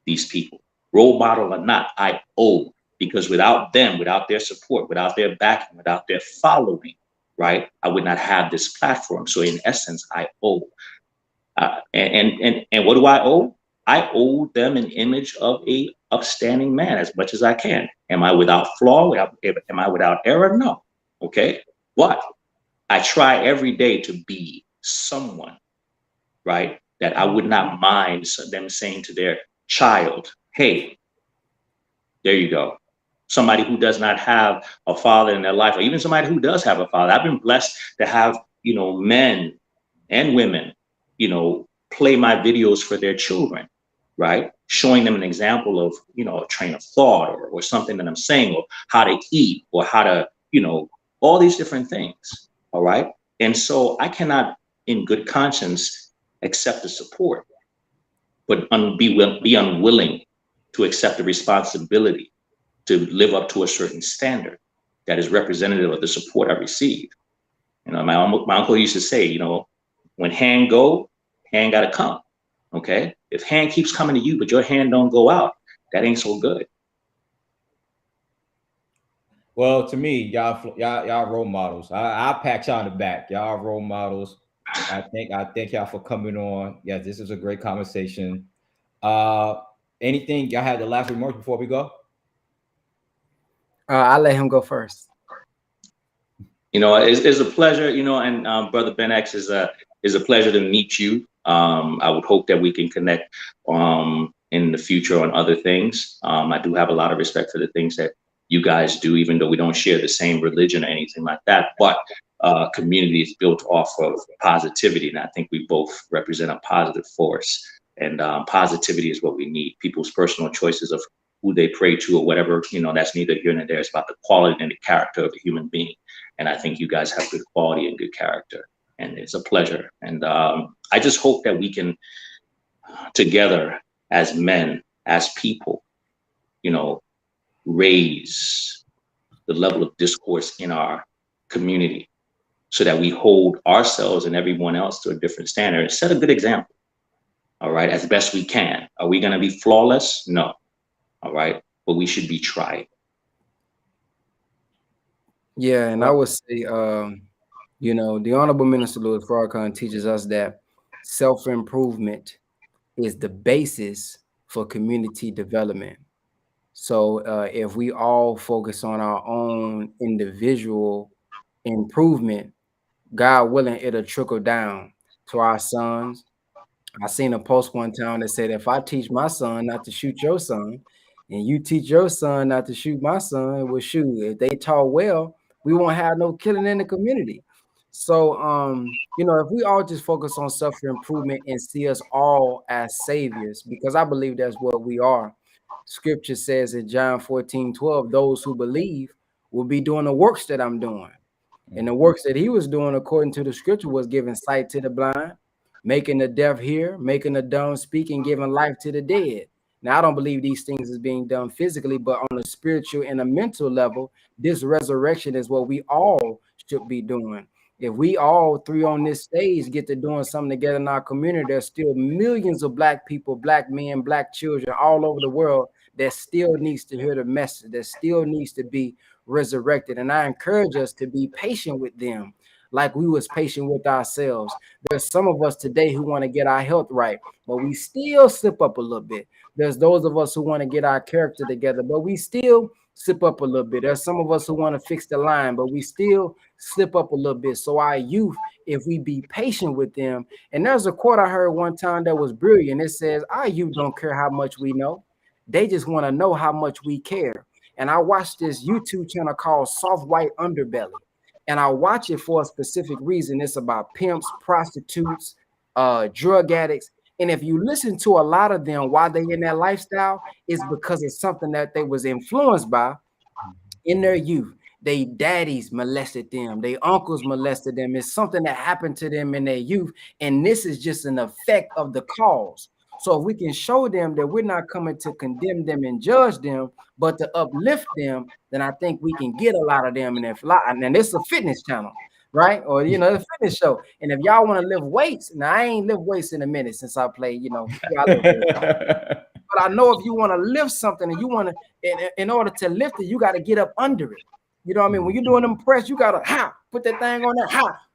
these people, role model or not. I owe. Because without them, without their support, without their backing, without their following, right, I would not have this platform. So in essence, I owe. And what do I owe? I owe them an image of a upstanding man as much as I can. Am I without flaw? Am I without error? No. Okay. But I try every day to be someone, right, that I would not mind them saying to their child, hey, there you go. Somebody who does not have a father in their life, or even somebody who does have a father. I've been blessed to have, men and women, play my videos for their children, right? Showing them an example of, a train of thought or something that I'm saying, or how to eat, or how to, all these different things. All right. And so I cannot, in good conscience, accept the support, but be unwilling to accept the responsibility to live up to a certain standard that is representative of the support I receive. My uncle used to say, when hand go, hand gotta come. Okay, if hand keeps coming to you, but your hand don't go out, that ain't so good.
Well, to me, y'all role models. I'll pat y'all on the back. Y'all role models. I thank y'all for coming on. Yeah, this is a great conversation. Anything y'all had the last remarks before we go?
I'll let him go first.
It's a pleasure, and Brother Ben X is a pleasure to meet you. I would hope that we can connect in the future on other things. I do have a lot of respect for the things that you guys do, even though we don't share the same religion or anything like that. But community is built off of positivity, and I think we both represent a positive force. And positivity is what we need. People's personal choices of who they pray to or whatever, that's neither here nor there. It's about the quality and the character of a human being. And I think you guys have good quality and good character. And it's a pleasure. And I just hope that we can, together as men, as people, raise the level of discourse in our community so that we hold ourselves and everyone else to a different standard and set a good example. All right, as best we can. Are we going to be flawless? No. All right, but we should be trying.
Yeah, and I would say, the Honorable Minister Louis Farrakhan teaches us that self-improvement is the basis for community development. So if we all focus on our own individual improvement, God willing, it'll trickle down to our sons. I seen a post one time that said, if I teach my son not to shoot your son, and you teach your son not to shoot my son, well, shoot, if they taught well, we won't have no killing in the community. So, if we all just focus on self-improvement and see us all as saviors, because I believe that's what we are. Scripture says in John 14:12, those who believe will be doing the works that I'm doing. And the works that he was doing, according to the scripture, was giving sight to the blind, making the deaf hear, making the dumb speak, and giving life to the dead. Now, I don't believe these things is being done physically, but on a spiritual and a mental level, this resurrection is what we all should be doing. If we all three on this stage get to doing something together in our community, there's still millions of black people, black men, black children all over the world that still needs to hear the message, that still needs to be resurrected. And I encourage us to be patient with them like we was patient with ourselves. There's some of us today who want to get our health right, but we still slip up a little bit. There's those of us who want to get our character together, but we still slip up a little bit. There's some of us who want to fix the line, but we still slip up a little bit. So our youth, if we be patient with them, and there's a quote I heard one time that was brilliant. It says, our youth don't care how much we know. They just want to know how much we care. And I watched this YouTube channel called Soft White Underbelly. And I watch it for a specific reason. It's about pimps, prostitutes, drug addicts. And if you listen to a lot of them while they in that lifestyle, it's because it's something that they was influenced by in their youth. They daddies molested them. They uncles molested them. It's something that happened to them in their youth. And this is just an effect of the cause. So if we can show them that we're not coming to condemn them and judge them, but to uplift them, then I think we can get a lot of them in their life. And this is a fitness channel, right? Or, you know, a fitness show. And if y'all want to lift weights, now I ain't lift weights in a minute since I played, you know. But I know if you want to lift something and you want to, in order to lift it, you got to get up under it. You know what I mean? When you're doing them press, you got to put that thing on there,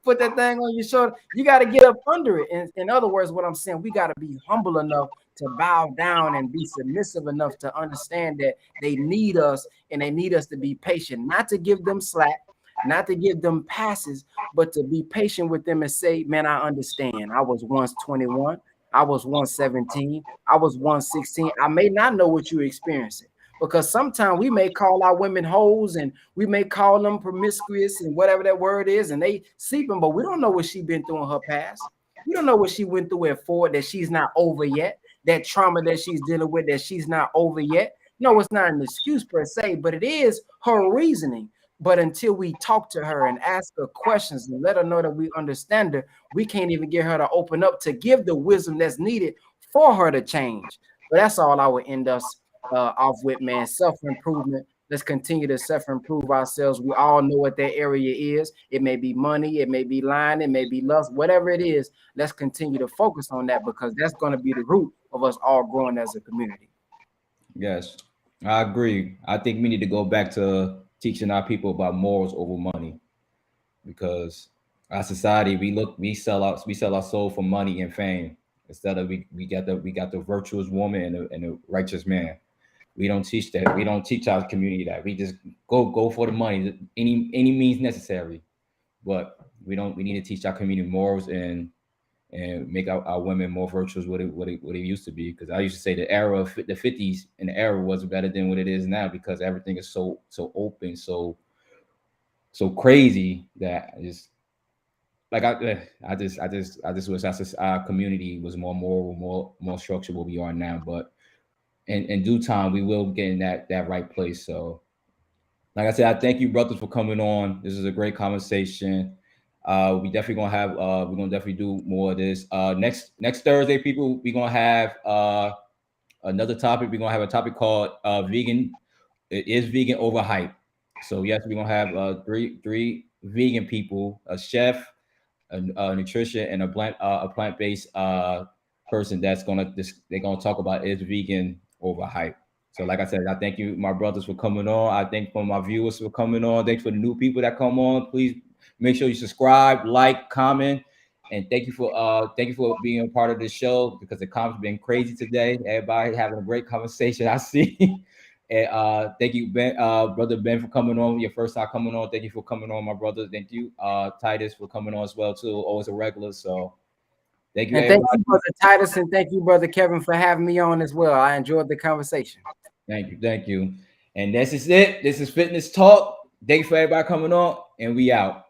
put that thing on your shoulder. You got to get up under it. And in other words, what I'm saying, we got to be humble enough to bow down and be submissive enough to understand that they need us and they need us to be patient, not to give them slack, not to give them passes, but to be patient with them and say, man, I understand. I was once 21. I was once 17. I was once 16. I may not know what you're experiencing. Because sometimes we may call our women hoes and we may call them promiscuous and whatever that word is, and they sleeping, but we don't know what she's been through in her past. We don't know what she went through at 4 that she's not over yet, that trauma that she's dealing with that she's not over yet. No, it's not an excuse per se, but it is her reasoning. But until we talk to her and ask her questions and let her know that we understand her, we can't even get her to open up to give the wisdom that's needed for her to change. But that's all I would end us off with, man. Self-improvement. Let's continue to self-improve ourselves. We all know what that area is. It may be money, it may be lying, it may be lust, whatever it is. Let's continue to focus on that because that's going to be the root of us all growing as a community.
Yes, I agree. I think we need to go back to teaching our people about morals over money, because our society, we sell our soul for money and fame instead of we got the virtuous woman and the righteous man. We don't teach that. We don't teach our community that. We just go for the money, any means necessary. But we need to teach our community morals and make our women more virtuous what it used to be. Because I used to say the era of the 50s and the era was better than what it is now, because everything is so open, so crazy that I just wish our community was more moral, more structured where we are now. But in due time, we will get in that right place. So, like I said, I thank you, brothers, for coming on. This is a great conversation. We definitely gonna have we're gonna definitely do more of this. Next Thursday, people, we're gonna have another topic. We're gonna have a topic called vegan. Is vegan overhyped? So yes, we're gonna have three vegan people, a chef, a nutrition, and a plant-based person they're gonna talk about is vegan overhyped. So like I said, I thank you, my brothers, for coming on. I thank for my viewers for coming on. Thanks for the new people that come on. Please make sure you subscribe, like, comment, and thank you for being a part of this show, because the comments have been crazy today. Everybody having a great conversation, I see. And thank you, Ben, brother Ben, for coming on. Your first time coming on. Thank you for coming on, my brother. Thank you, Titus, for coming on as well too. Always a regular. So thank you,
and thank you, brother Titus, and thank you, brother Kevin, for having me on as well. I enjoyed the conversation.
Thank you. And this is it. This is Fitness Talk. Thank you for everybody coming on, and we out.